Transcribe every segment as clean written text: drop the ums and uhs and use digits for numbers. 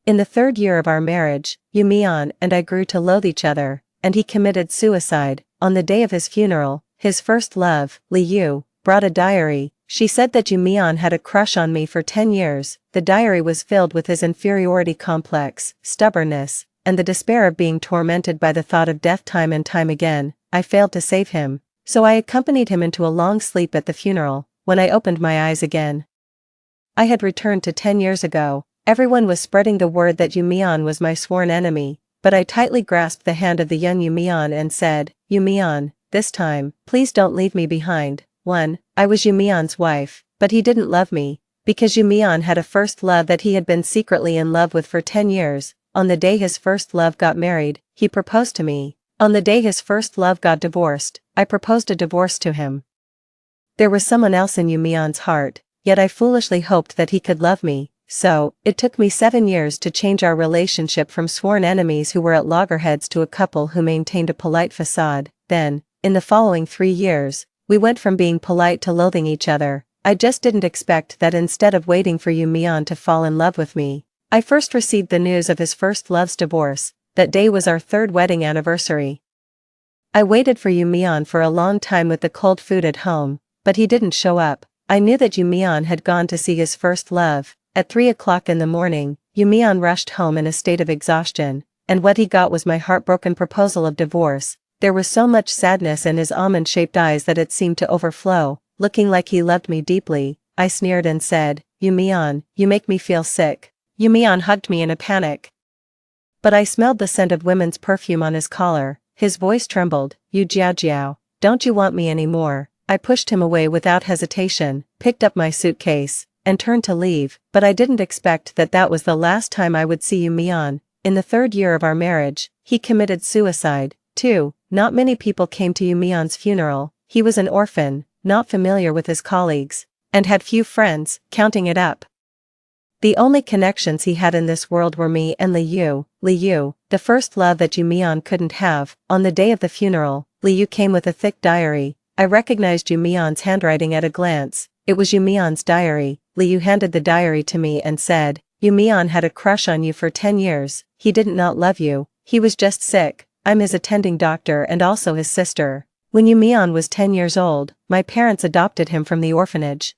In the 3rd year of our marriage, Yumian and I grew to loathe each other, and he committed suicide. On the day of his funeral, his first love, Liu, brought a diary. She said that Yumian had a crush on me for 10 years. The diary was filled with his inferiority complex, stubbornness, and the despair of being tormented by the thought of death time and time again. I failed to save him, so I accompanied him into a long sleep at the funeral. When I opened my eyes again, I had returned to 10 years ago. Everyone was spreading the word that Yumian was my sworn enemy, but I tightly grasped the hand of the young Yumian and said, "Yumian, this time, please don't leave me behind." 1. I was Yumian's wife, but he didn't love me, because Yumian had a first love that he had been secretly in love with for 10 years. On the day his first love got married, he proposed to me. On the day his first love got divorced, I proposed a divorce to him. There was someone else in Yumian's heart, yet I foolishly hoped that he could love me. So, it took me 7 years to change our relationship from sworn enemies who were at loggerheads to a couple who maintained a polite facade. Then, in the following 3 years, we went from being polite to loathing each other. I just didn't expect that instead of waiting for Yumian to fall in love with me, I first received the news of his first love's divorce. That day was our 3rd wedding anniversary. I waited for Yumian for a long time with the cold food at home, but he didn't show up. I knew that Yumian had gone to see his first love. At 3 o'clock in the morning, Yumian rushed home in a state of exhaustion, and what he got was my heartbroken proposal of divorce. There was so much sadness in his almond-shaped eyes that it seemed to overflow. Looking like he loved me deeply, I sneered and said, "Yumian, you make me feel sick." Yumian hugged me in a panic. But I smelled the scent of women's perfume on his collar. His voice trembled. "You Jiao, don't you want me anymore?" I pushed him away without hesitation, picked up my suitcase, and turned to leave, but I didn't expect that that was the last time I would see Yumian. In the 3rd year of our marriage, he committed suicide. 2. Not many people came to Yumian's funeral. He was an orphan, not familiar with his colleagues, and had few friends, counting it up. The only connections he had in this world were me and Liu, the first love that Yumian couldn't have. On the day of the funeral, Liu came with a thick diary. I recognized Yumian's handwriting at a glance. It was Yumian's diary. Liu handed the diary to me and said, "Yumian had a crush on you for 10 years. He didn't not love you. He was just sick. I'm his attending doctor and also his sister. When Yumian was 10 years old, my parents adopted him from the orphanage.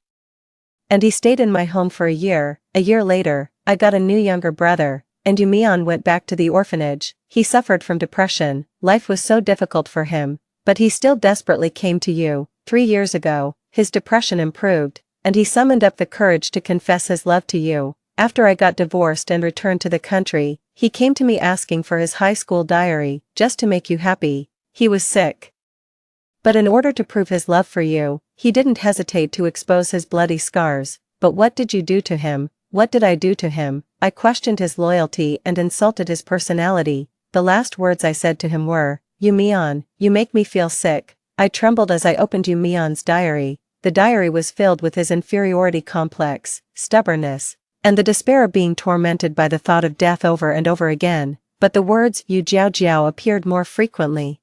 And he stayed in my home for a year. A year later, I got a new younger brother, and Yumian went back to the orphanage. He suffered from depression. Life was so difficult for him, but he still desperately came to you. 3 years ago, his depression improved, and he summoned up the courage to confess his love to you. After I got divorced and returned to the country, he came to me asking for his high school diary, just to make you happy. He was sick. But in order to prove his love for you, he didn't hesitate to expose his bloody scars. But what did you do to him? What did I do to him? I questioned his loyalty and insulted his personality. The last words I said to him were, "Yumian, you make me feel sick." I trembled as I opened Yumian's diary. The diary was filled with his inferiority complex, stubbornness, and the despair of being tormented by the thought of death over and over again. But the words "you Jiao" appeared more frequently.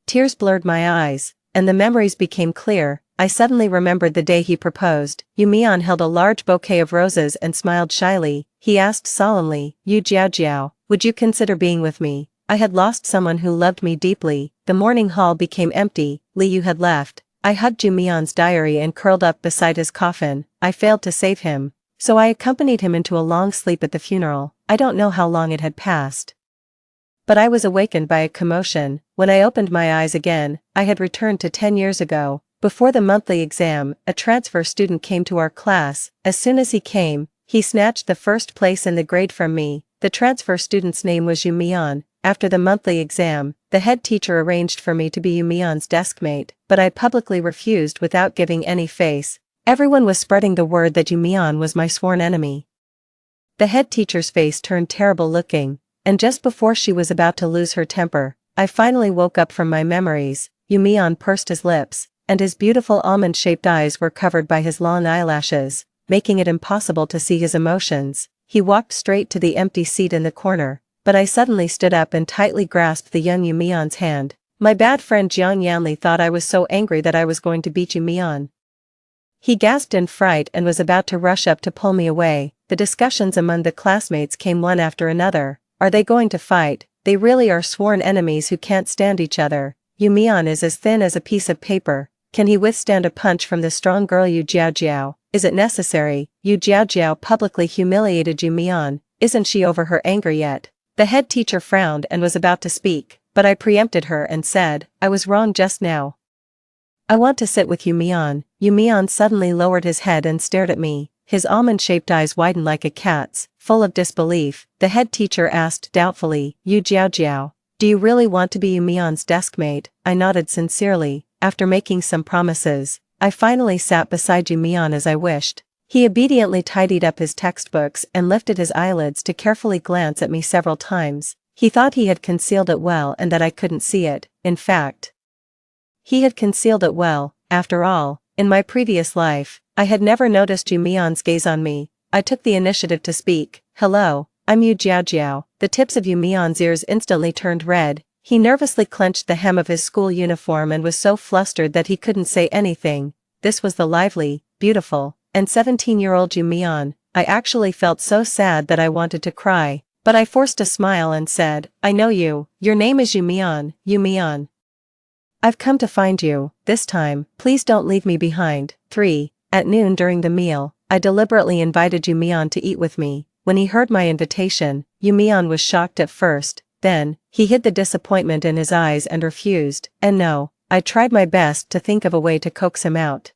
Tears blurred my eyes, and the memories became clear. I suddenly remembered the day he proposed. Yumian held a large bouquet of roses and smiled shyly. He asked solemnly, "You Jiao, would you consider being with me?" I had lost someone who loved me deeply. The morning hall became empty. Liu had left. I hugged Yumian's diary and curled up beside his coffin. I failed to save him, so I accompanied him into a long sleep at the funeral. I don't know how long it had passed, but I was awakened by a commotion. When I opened my eyes again, I had returned to 10 years ago. Before the monthly exam, a transfer student came to our class. As soon as he came, he snatched the first place in the grade from me. The transfer student's name was Yumian. After the monthly exam, the head teacher arranged for me to be Yumian's deskmate, but I publicly refused without giving any face. Everyone was spreading the word that Yumian was my sworn enemy. The head teacher's face turned terrible looking, and just before she was about to lose her temper, I finally woke up from my memories. Yumian pursed his lips, and his beautiful almond-shaped eyes were covered by his long eyelashes, making it impossible to see his emotions. He walked straight to the empty seat in the corner, but I suddenly stood up and tightly grasped the young Yumian's hand. My bad friend Jiang Yanli thought I was so angry that I was going to beat Yumian. He gasped in fright and was about to rush up to pull me away. the discussions among the classmates came one after another. Are they going to fight? They really are sworn enemies who can't stand each other. Yu Mian is as thin as a piece of paper. Can he withstand a punch from the strong girl Yu Jiaojiao? Is it necessary? Yu Jiaojiao publicly humiliated Yu Mian. Isn't she over her anger yet? The head teacher frowned and was about to speak, but I preempted her and said, I was wrong just now. I want to sit with Yu Mian. Yu Mian suddenly lowered his head and stared at me. His almond-shaped eyes widened like a cat's, full of disbelief. The head teacher asked doubtfully, Yu Jiaojiao, do you really want to be Yu Mian's deskmate? I nodded sincerely. After making some promises, I finally sat beside Yu Mian as I wished. He obediently tidied up his textbooks and lifted his eyelids to carefully glance at me several times. He thought he had concealed it well and that I couldn't see it. In fact, he had concealed it well. After all, in my previous life, I had never noticed Yu Mian's gaze on me. I took the initiative to speak. Hello, I'm Yu Jiaojiao. The tips of Yu Mian's ears instantly turned red. He nervously clenched the hem of his school uniform and was so flustered that he couldn't say anything. This was the lively, beautiful, and 17-year-old Yu Mian. I actually felt so sad that I wanted to cry, but I forced a smile and said, I know you. Your name is Yu Mian. Yu Mian. I've come to find you. This time, please don't leave me behind. 3. At noon during the meal, I deliberately invited Yu Mian to eat with me. When he heard my invitation, Yu Mian was shocked at first. Then, he hid the disappointment in his eyes and refused. And no, I tried my best to think of a way to coax him out.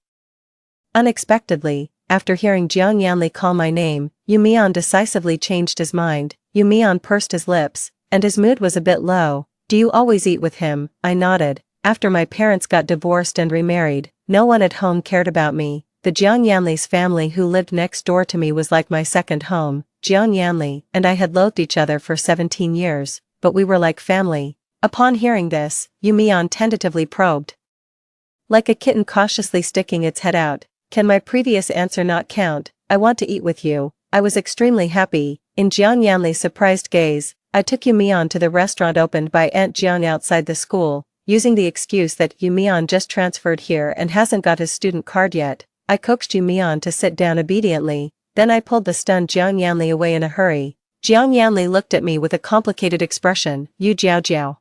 Unexpectedly, after hearing Jiang Yanli call my name, Yu Mian decisively changed his mind. Yu Mian pursed his lips, and his mood was a bit low. Do you always eat with him? I nodded. After my parents got divorced and remarried, no one at home cared about me. The Jiang Yanli's family who lived next door to me was like my second home. Jiang Yanli and I had loathed each other for 17 years, but we were like family. Upon hearing this, Yu Mian tentatively probed. Like a kitten cautiously sticking its head out. Can my previous answer not count? I want to eat with you. I was extremely happy. In Jiang Yanli's surprised gaze, I took Yu Mian to the restaurant opened by Aunt Jiang outside the school, using the excuse that Yu Mian just transferred here and hasn't got his student card yet. I coaxed Yu Mian to sit down obediently, then I pulled the stunned Jiang Yanli away in a hurry. Jiang Yanli looked at me with a complicated expression. Yu Jiaojiao.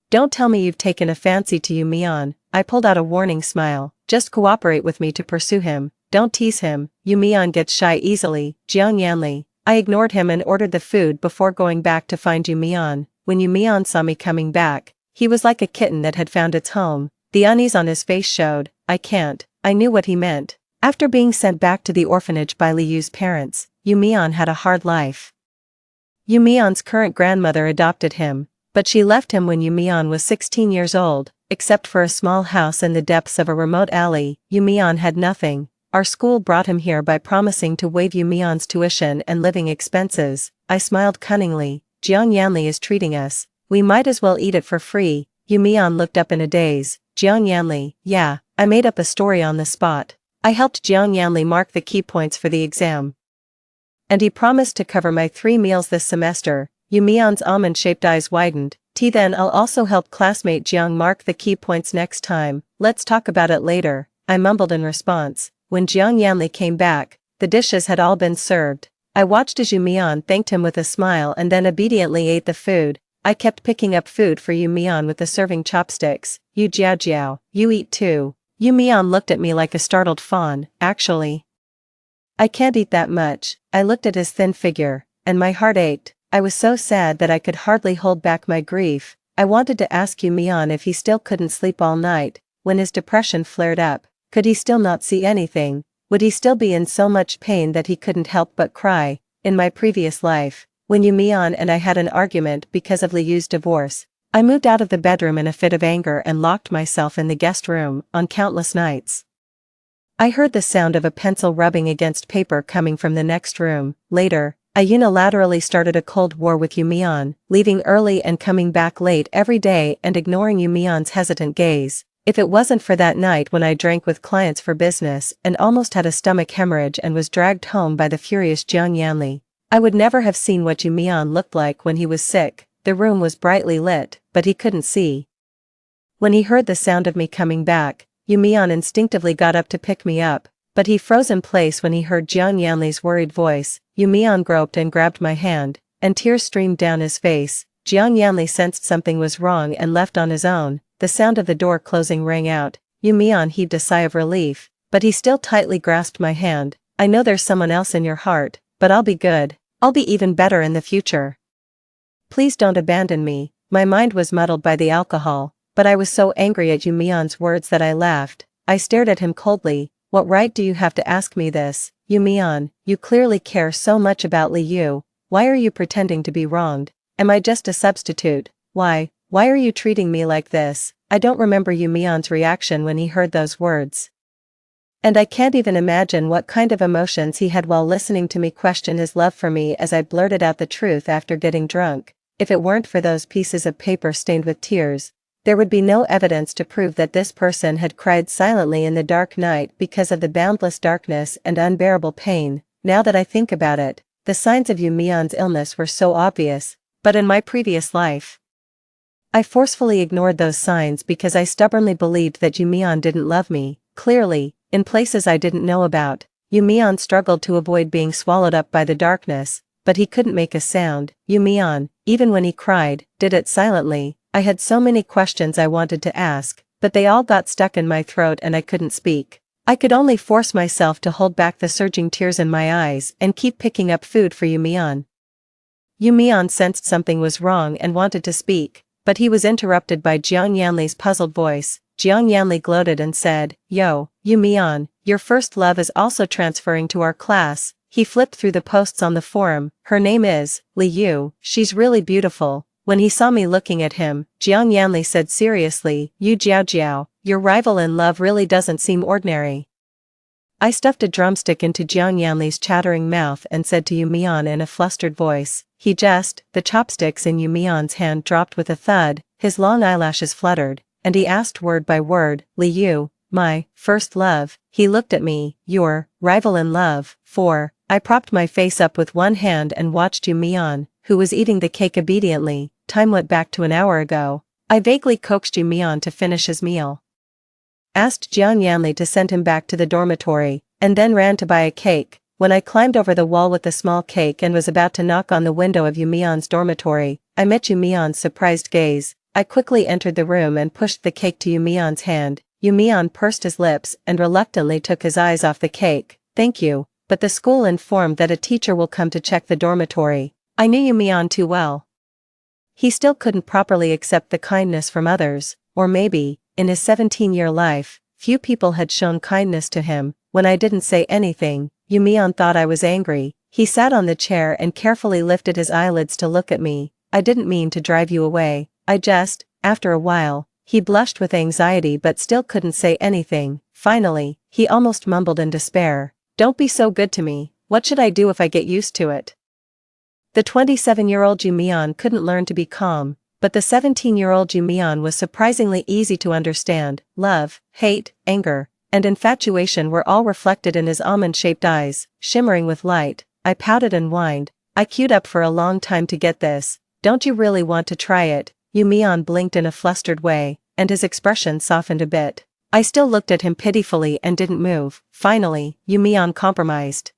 Don't tell me you've taken a fancy to Yu Mian. I pulled out a warning smile. Just cooperate with me to pursue him. Don't tease him. Yu Mian gets shy easily. Jiang Yanli. I ignored him and ordered the food before going back to find Yu Mian. When Yu Mian saw me coming back, he was like a kitten that had found its home. The unease on his face showed. I can't. I knew what he meant. After being sent back to the orphanage by Li Yu's parents, Yu Mian had a hard life. Yu Mian's current grandmother adopted him, but she left him when Yu Mian was 16 years old. Except for a small house in the depths of a remote alley, Yu Mian had nothing. Our school brought him here by promising to waive Yu Mian's tuition and living expenses. I smiled cunningly. Jiang Yanli is treating us. We might as well eat it for free. Yu Mian looked up in a daze. Jiang Yanli, yeah, I made up a story on the spot. I helped Jiang Yanli mark the key points for the exam. And he promised to cover my 3 meals this semester. Yu Mian's almond-shaped eyes widened. Then I'll also help classmate Jiang mark the key points next time. Let's talk about it later, I mumbled in response. When Jiang Yanli came back, the dishes had all been served. I watched as Yu Mian thanked him with a smile and then obediently ate the food. I kept picking up food for Yu Mian with the serving chopsticks. Yu Jiaojiao, you eat too. Yu Mian looked at me like a startled fawn. Actually, I can't eat that much. I looked at his thin figure, and my heart ached. I was so sad that I could hardly hold back my grief. I wanted to ask Yu Mian if he still couldn't sleep all night. When his depression flared up, could he still not see anything? Would he still be in so much pain that he couldn't help but cry? In my previous life, when Yu Mian and I had an argument because of Li Yu's divorce, I moved out of the bedroom in a fit of anger and locked myself in the guest room on countless nights. I heard the sound of a pencil rubbing against paper coming from the next room. Later, I unilaterally started a cold war with Yu Mian, leaving early and coming back late every day and ignoring Yu Mian's hesitant gaze. If it wasn't for that night when I drank with clients for business and almost had a stomach hemorrhage and was dragged home by the furious Jiang Yanli, I would never have seen what Yu Mian looked like when he was sick. The room was brightly lit, but he couldn't see. When he heard the sound of me coming back, Yu Mian instinctively got up to pick me up, but he froze in place when he heard Jiang Yanli's worried voice. Yu Mian groped and grabbed my hand, and tears streamed down his face. Jiang Yanli sensed something was wrong and left on his own. The sound of the door closing rang out. Yu Mian heaved a sigh of relief, but he still tightly grasped my hand. I know there's someone else in your heart, but I'll be good. I'll be even better in the future. Please don't abandon me. My mind was muddled by the alcohol, but I was so angry at Yu Mian's words that I laughed. I stared at him coldly. What right do you have to ask me this? Yu Mian, you clearly care so much about Li Yu. Why are you pretending to be wronged? Am I just a substitute? Why are you treating me like this? I don't remember Yu Mian's reaction when he heard those words. And I can't even imagine what kind of emotions he had while listening to me question his love for me as I blurted out the truth after getting drunk. If it weren't for those pieces of paper stained with tears, there would be no evidence to prove that this person had cried silently in the dark night because of the boundless darkness and unbearable pain. Now that I think about it, the signs of Yu Mian's illness were so obvious, but in my previous life, I forcefully ignored those signs because I stubbornly believed that Yu Mian didn't love me. Clearly, in places I didn't know about, Yu Mian struggled to avoid being swallowed up by the darkness, but he couldn't make a sound. Yu Mian, even when he cried, did it silently. I had so many questions I wanted to ask, but they all got stuck in my throat and I couldn't speak. I could only force myself to hold back the surging tears in my eyes and keep picking up food for Yu Mian. Yu Mian sensed something was wrong and wanted to speak, but he was interrupted by Jiang Yanli's puzzled voice. Jiang Yanli gloated and said, Yo, Yu Mian, your first love is also transferring to our class. He flipped through the posts on the forum. Her name is Li Yu. She's really beautiful. When he saw me looking at him, Jiang Yanli said seriously, Yu Jiao, your rival in love really doesn't seem ordinary. I stuffed a drumstick into Jiang Yanli's chattering mouth and said to Yu Mian in a flustered voice. The chopsticks in Yu Mian's hand dropped with a thud, his long eyelashes fluttered, and he asked word by word, Li Yu, my first love. He looked at me, your rival in love. 4. I propped my face up with one hand and watched Yu Mian, who was eating the cake obediently. Time went back to an hour ago. I vaguely coaxed Yu Mian to finish his meal, asked Jiang Yanli to send him back to the dormitory, and then ran to buy a cake. When I climbed over the wall with the small cake and was about to knock on the window of Yu Mian's dormitory, I met Yu Mian's surprised gaze. I quickly entered the room and pushed the cake to Yu Mian's hand. Yu Mian pursed his lips and reluctantly took his eyes off the cake. Thank you, but the school informed that a teacher will come to check the dormitory. I knew Yu Mian too well. He still couldn't properly accept the kindness from others, or maybe, in his 17-year life, few people had shown kindness to him. When I didn't say anything, Yu Mian thought I was angry. He sat on the chair and carefully lifted his eyelids to look at me. I didn't mean to drive you away. After a while, he blushed with anxiety but still couldn't say anything. Finally, he almost mumbled in despair. Don't be so good to me. What should I do if I get used to it? The 27-year-old Yu Mian couldn't learn to be calm, but the 17-year-old Yu Mian was surprisingly easy to understand. Love, hate, anger, and infatuation were all reflected in his almond-shaped eyes, shimmering with light. I pouted and whined. I queued up for a long time to get this. Don't you really want to try it? Yu Mian blinked in a flustered way, and his expression softened a bit. I still looked at him pitifully and didn't move. Finally, Yu Mian compromised.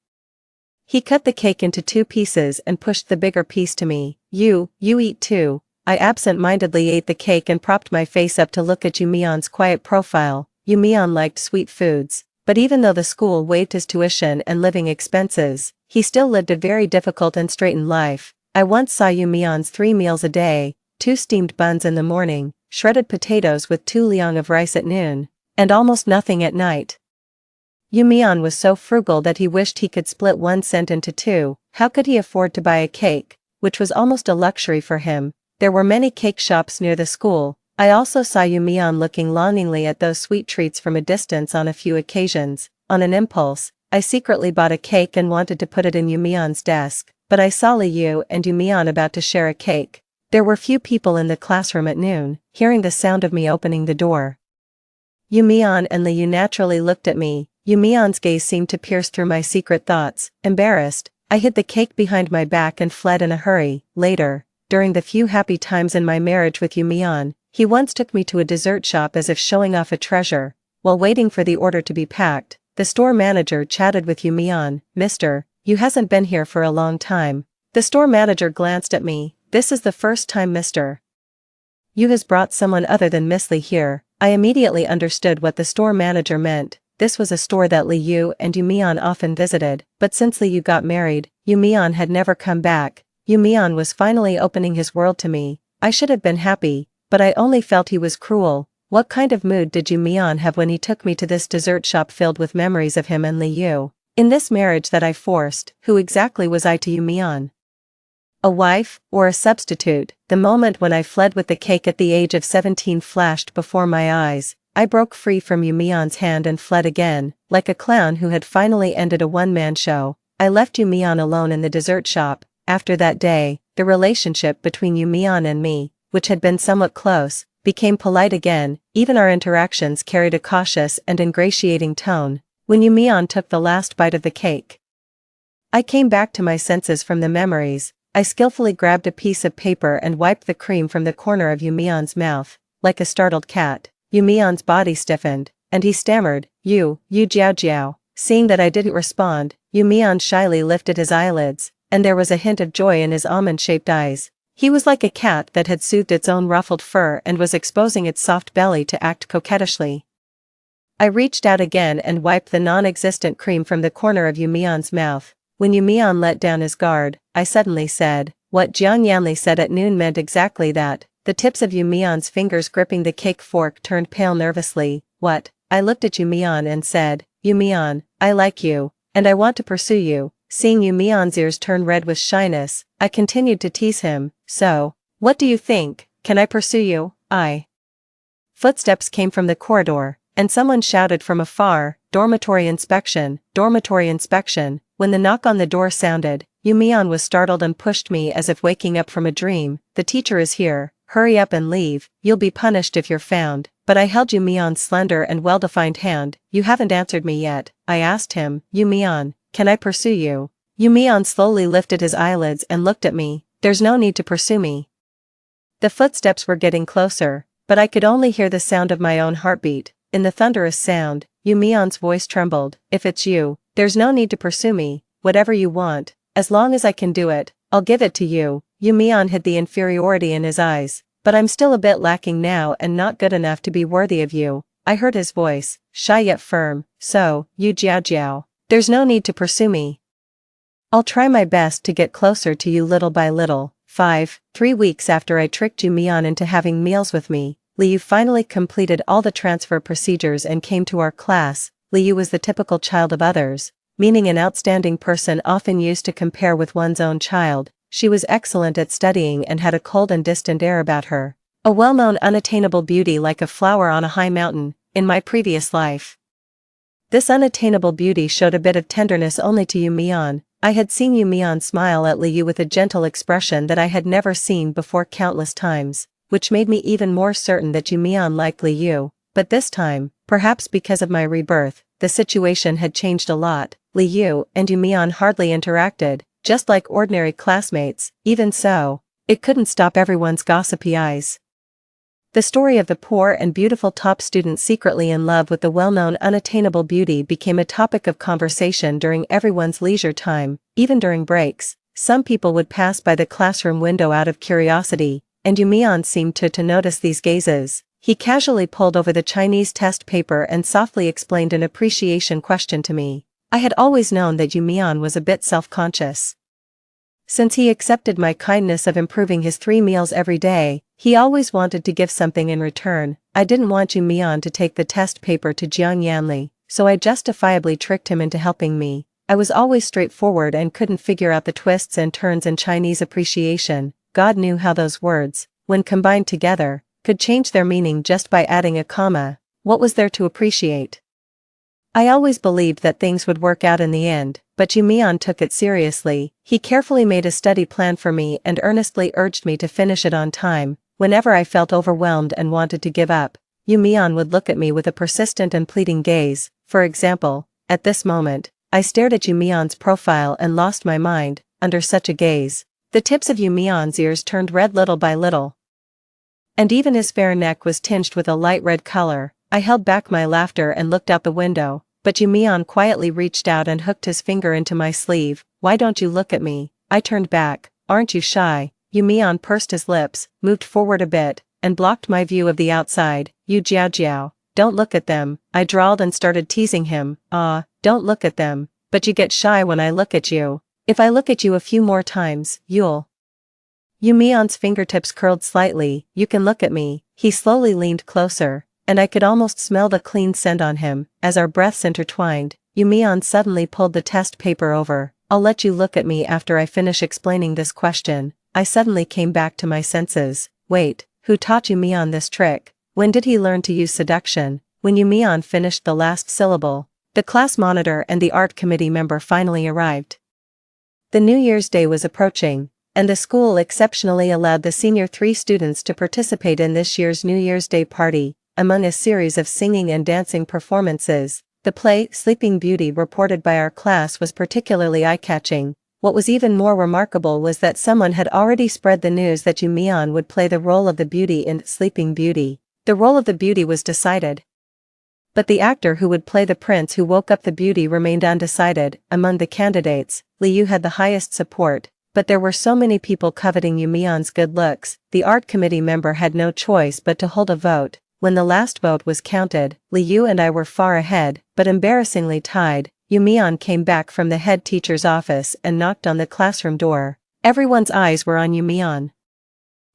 He cut the cake into 2 pieces and pushed the bigger piece to me. You eat too. I absent-mindedly ate the cake and propped my face up to look at Yu Mian's quiet profile. Yu Mian liked sweet foods, but even though the school waived his tuition and living expenses, he still lived a very difficult and straitened life. I once saw Yu Mian's 3 meals a day, 2 steamed buns in the morning, shredded potatoes with 2 liang of rice at noon, and almost nothing at night. Yu Mian was so frugal that he wished he could split 1 cent into 2. How could he afford to buy a cake, which was almost a luxury for him? There were many cake shops near the school. I also saw Yu Mian looking longingly at those sweet treats from a distance on a few occasions. On an impulse, I secretly bought a cake and wanted to put it in Yu Mian's desk, but I saw Li Yu and Yu Mian about to share a cake. There were few people in the classroom at noon. Hearing the sound of me opening the door, Yu Mian and Li Yu naturally looked at me. Yu Mian's gaze seemed to pierce through my secret thoughts. Embarrassed, I hid the cake behind my back and fled in a hurry. Later, during the few happy times in my marriage with Yu Mian, he once took me to a dessert shop as if showing off a treasure. While waiting for the order to be packed, the store manager chatted with Yu Mian. "Mister, you hasn't been here for a long time." The store manager glanced at me. "This is the first time Mr. Yu has brought someone other than Miss Li here." I immediately understood what the store manager meant. This was a store that Li Yu and Yu Mian often visited, but since Li Yu got married, Yu Mian had never come back. Yu Mian was finally opening his world to me. I should have been happy, but I only felt he was cruel. What kind of mood did Yu Mian have when he took me to this dessert shop filled with memories of him and Li Yu? In this marriage that I forced, who exactly was I to Yu Mian? A wife, or a substitute? The moment when I fled with the cake at the age of 17 flashed before my eyes. I broke free from Yu Mian's hand and fled again, like a clown who had finally ended a one-man show. I left Yu Mian alone in the dessert shop. After that day, the relationship between Yu Mian and me, which had been somewhat close, became polite again. Even our interactions carried a cautious and ingratiating tone. When Yu Mian took the last bite of the cake, I came back to my senses from the memories. I skillfully grabbed a piece of paper and wiped the cream from the corner of Yu Mian's mouth. Like a startled cat, Yu Mian's body stiffened, and he stammered, "You jiao jiao." Seeing that I didn't respond, Yu Mian shyly lifted his eyelids, and there was a hint of joy in his almond-shaped eyes. He was like a cat that had soothed its own ruffled fur and was exposing its soft belly to act coquettishly. I reached out again and wiped the non-existent cream from the corner of Yu Mian's mouth. When Yu Mian let down his guard, I suddenly said, what Jiang Yanli said at noon meant exactly that. The tips of Yu Mian's fingers gripping the cake fork turned pale nervously. "What?" I looked at Yu Mian and said, "Yu Mian, I like you, and I want to pursue you." Seeing Yu Mian's ears turn red with shyness, I continued to tease him. "So, what do you think? Can I pursue you?" Footsteps came from the corridor, and someone shouted from afar, dormitory inspection, dormitory inspection." When the knock on the door sounded, Yu Mian was startled and pushed me as if waking up from a dream. "The teacher is here. Hurry up and leave, you'll be punished if you're found." But I held Yu Mian's slender and well-defined hand. "You haven't answered me yet," I asked him. "Yu Mian, can I pursue you?" Yu Mian slowly lifted his eyelids and looked at me. "There's no need to pursue me." The footsteps were getting closer, but I could only hear the sound of my own heartbeat. In the thunderous sound, Yu Mian's voice trembled. "If it's you, there's no need to pursue me. Whatever you want, as long as I can do it, I'll give it to you." Yu Mian hid the inferiority in his eyes. "But I'm still a bit lacking now and not good enough to be worthy of you." I heard his voice, shy yet firm. "So, you jiao jiao, there's no need to pursue me. I'll try my best to get closer to you little by little." 3 weeks after I tricked Yu Mian into having meals with me, Li Yu finally completed all the transfer procedures and came to our class. Li Yu was the typical child of others, meaning an outstanding person often used to compare with one's own child. She was excellent at studying and had a cold and distant air about her. A well-known unattainable beauty like a flower on a high mountain, in my previous life. This unattainable beauty showed a bit of tenderness only to Yu Mian. I had seen Yu Mian smile at Li Yu with a gentle expression that I had never seen before countless times, which made me even more certain that Yu Mian liked Li Yu. But this time, perhaps because of my rebirth, the situation had changed a lot. Li Yu and Yu Mian hardly interacted, just like ordinary classmates. Even so, it couldn't stop everyone's gossipy eyes. The story of the poor and beautiful top student secretly in love with the well-known unattainable beauty became a topic of conversation during everyone's leisure time. Even during breaks, some people would pass by the classroom window out of curiosity, and Yu Mian seemed to notice these gazes. He casually pulled over the Chinese test paper and softly explained an appreciation question to me. I had always known that Yu Mian was a bit self-conscious. Since he accepted my kindness of improving his 3 meals every day, he always wanted to give something in return. I didn't want Yu Mian to take the test paper to Jiang Yanli, so I justifiably tricked him into helping me. I was always straightforward and couldn't figure out the twists and turns in Chinese appreciation. God knew how those words, when combined together, could change their meaning just by adding a comma. What was there to appreciate? I always believed that things would work out in the end, but Yu Mian took it seriously. He carefully made a study plan for me and earnestly urged me to finish it on time. Whenever I felt overwhelmed and wanted to give up, Yu Mian would look at me with a persistent and pleading gaze. For example, at this moment, I stared at Yu Mian's profile and lost my mind. Under such a gaze, the tips of Yu Mian's ears turned red little by little, and even his fair neck was tinged with a light red color. I held back my laughter and looked out the window. but Yumian quietly reached out and hooked his finger into my sleeve. Why don't you look at me? I turned back. Aren't you shy? Yumian pursed his lips, moved forward a bit, and blocked my view of the outside. You Jiao Jiao, don't look at them, I drawled and started teasing him. Don't look at them, but you get shy when I look at you. If I look at you a few more times, you'll. Yumian's fingertips curled slightly. You can look at me. He slowly leaned closer, and I could almost smell the clean scent on him. As our breaths intertwined, Yumian suddenly pulled the test paper over. I'll let you look at me after I finish explaining this question. I suddenly came back to my senses. Wait, who taught Yumian this trick? When did he learn to use seduction? When Yumian finished the last syllable, the class monitor and the art committee member finally arrived. The New Year's Day was approaching, and the school exceptionally allowed the senior 3 students to participate in this year's New Year's Day party. Among a series of singing and dancing performances, the play Sleeping Beauty reported by our class was particularly eye-catching. What was even more remarkable was that someone had already spread the news that Yumian would play the role of the beauty in Sleeping Beauty. The role of the beauty was decided, but the actor who would play the prince who woke up the beauty remained undecided. Among the candidates, Liu had the highest support, but there were so many people coveting Yumian's good looks, the art committee member had no choice but to hold a vote. When the last vote was counted, Liu and I were far ahead, but embarrassingly tied. Yumian came back from the head teacher's office and knocked on the classroom door. Everyone's eyes were on Yumian.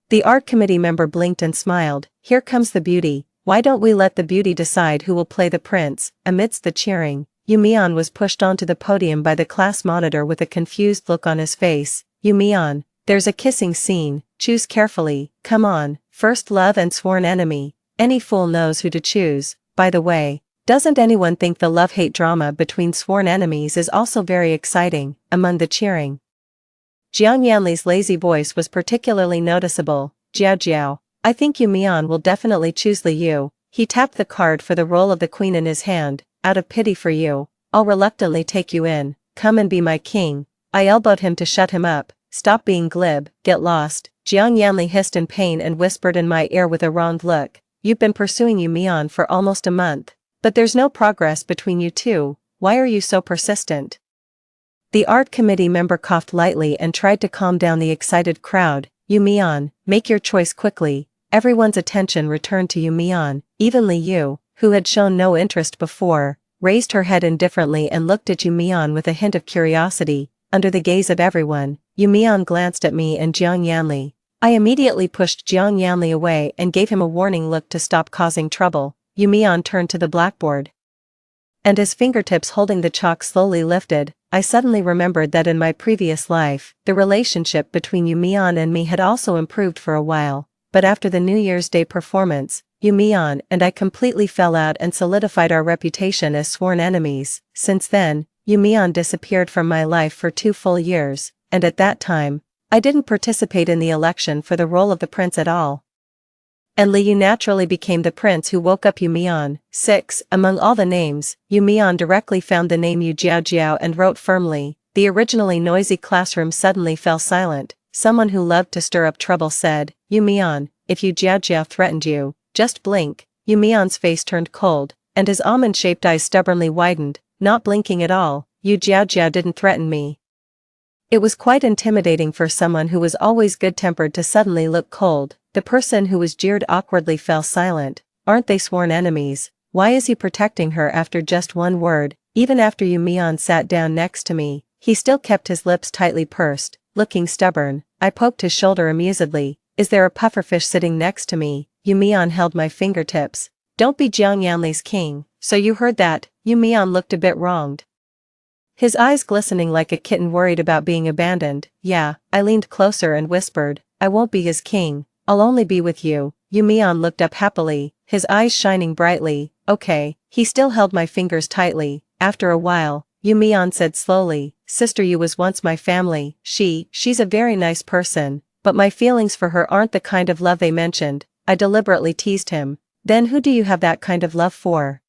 The art committee member blinked and smiled. Here comes the beauty. Why don't we let the beauty decide who will play the prince? Amidst the cheering, Yumian was pushed onto the podium by the class monitor with a confused look on his face. Yumian, there's a kissing scene, choose carefully, come on, first love and sworn enemy. Any fool knows who to choose. By the way, doesn't anyone think the love-hate drama between sworn enemies is also very exciting? Among the cheering, Jiang Yanli's lazy voice was particularly noticeable. Jiao Jiao, I think Yumian will definitely choose Liu. He tapped the card for the role of the queen in his hand. Out of pity for you, I'll reluctantly take you in. Come and be my king. I elbowed him to shut him up. Stop being glib, get lost. Jiang Yanli hissed in pain and whispered in my ear with a wronged look. You've been pursuing Yumian for almost a month, but there's no progress between you two. Why are you so persistent? The art committee member coughed lightly and tried to calm down the excited crowd. Yumian, make your choice quickly. Everyone's attention returned to Yumian. Even Liu, who had shown no interest before, raised her head indifferently and looked at Yumian with a hint of curiosity. Under the gaze of everyone, Yumian glanced at me and Jiang Yanli. I immediately pushed Jiang Yanli away and gave him a warning look to stop causing trouble. Yumian turned to the blackboard, and his fingertips holding the chalk slowly lifted. I suddenly remembered that in my previous life, the relationship between Yumian and me had also improved for a while, but after the New Year's Day performance, Yumian and I completely fell out and solidified our reputation as sworn enemies. Since then, Yumian disappeared from my life for 2 full years, and at that time, I didn't participate in the election for the role of the prince at all. And Liu naturally became the prince who woke up Yumian. 6. Among all the names, Yumian directly found the name Yu Jiao Jiao and wrote firmly. The originally noisy classroom suddenly fell silent. Someone who loved to stir up trouble said, Yumian, if Yu Jiao Jiao threatened you, just blink. Yumian's face turned cold, and his almond-shaped eyes stubbornly widened. Not blinking at all. Yu Jiao Jiao didn't threaten me. It was quite intimidating for someone who was always good-tempered to suddenly look cold. The person who was jeered awkwardly fell silent. Aren't they sworn enemies? Why is he protecting her after just one word? Even after Yumian sat down next to me, he still kept his lips tightly pursed, looking stubborn. I poked his shoulder amusedly. Is there a pufferfish sitting next to me? Yumian held my fingertips. Don't be Jiang Yanli's king. So you heard that? Yumian looked a bit wronged, his eyes glistening like a kitten worried about being abandoned. Yeah, I leaned closer and whispered, I won't be his king. I'll only be with you. Yumian looked up happily, his eyes shining brightly. Okay. He still held my fingers tightly. After a while, Yumian said slowly, Sister Yu was once my family. She's a very nice person, but my feelings for her aren't the kind of love they mentioned. I deliberately teased him. Then who do you have that kind of love for?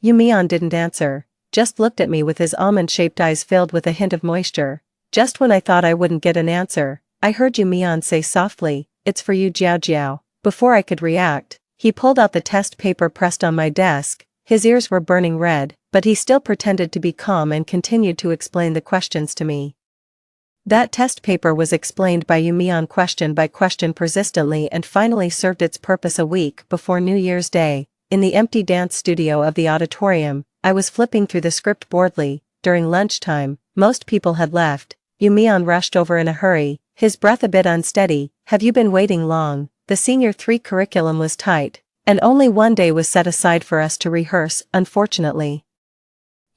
Yumian didn't answer, just looked at me with his almond-shaped eyes filled with a hint of moisture. Just when I thought I wouldn't get an answer, I heard Yumian say softly, It's for you Jiao Jiao. Before I could react, he pulled out the test paper pressed on my desk. His ears were burning red, but he still pretended to be calm and continued to explain the questions to me. That test paper was explained by Yu Mian question by question persistently and finally served its purpose a week before New Year's Day. In the empty dance studio of the auditorium, I was flipping through the script boredly. During lunchtime, most people had left. Yu Mian rushed over in a hurry, his breath a bit unsteady. Have you been waiting long? The Senior 3 curriculum was tight, and only one day was set aside for us to rehearse, unfortunately.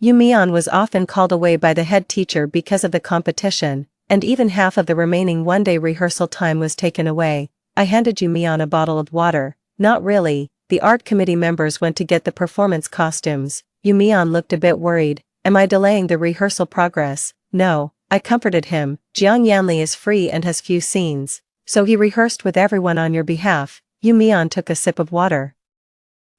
Yu Mian was often called away by the head teacher because of the competition, and even half of the remaining one-day rehearsal time was taken away. I handed Yu Mian a bottle of water. Not really. The art committee members went to get the performance costumes. Yu Mian looked a bit worried. Am I delaying the rehearsal progress? No, I comforted him. Jiang Yanli is free and has few scenes, so he rehearsed with everyone on your behalf. Yu Mian took a sip of water.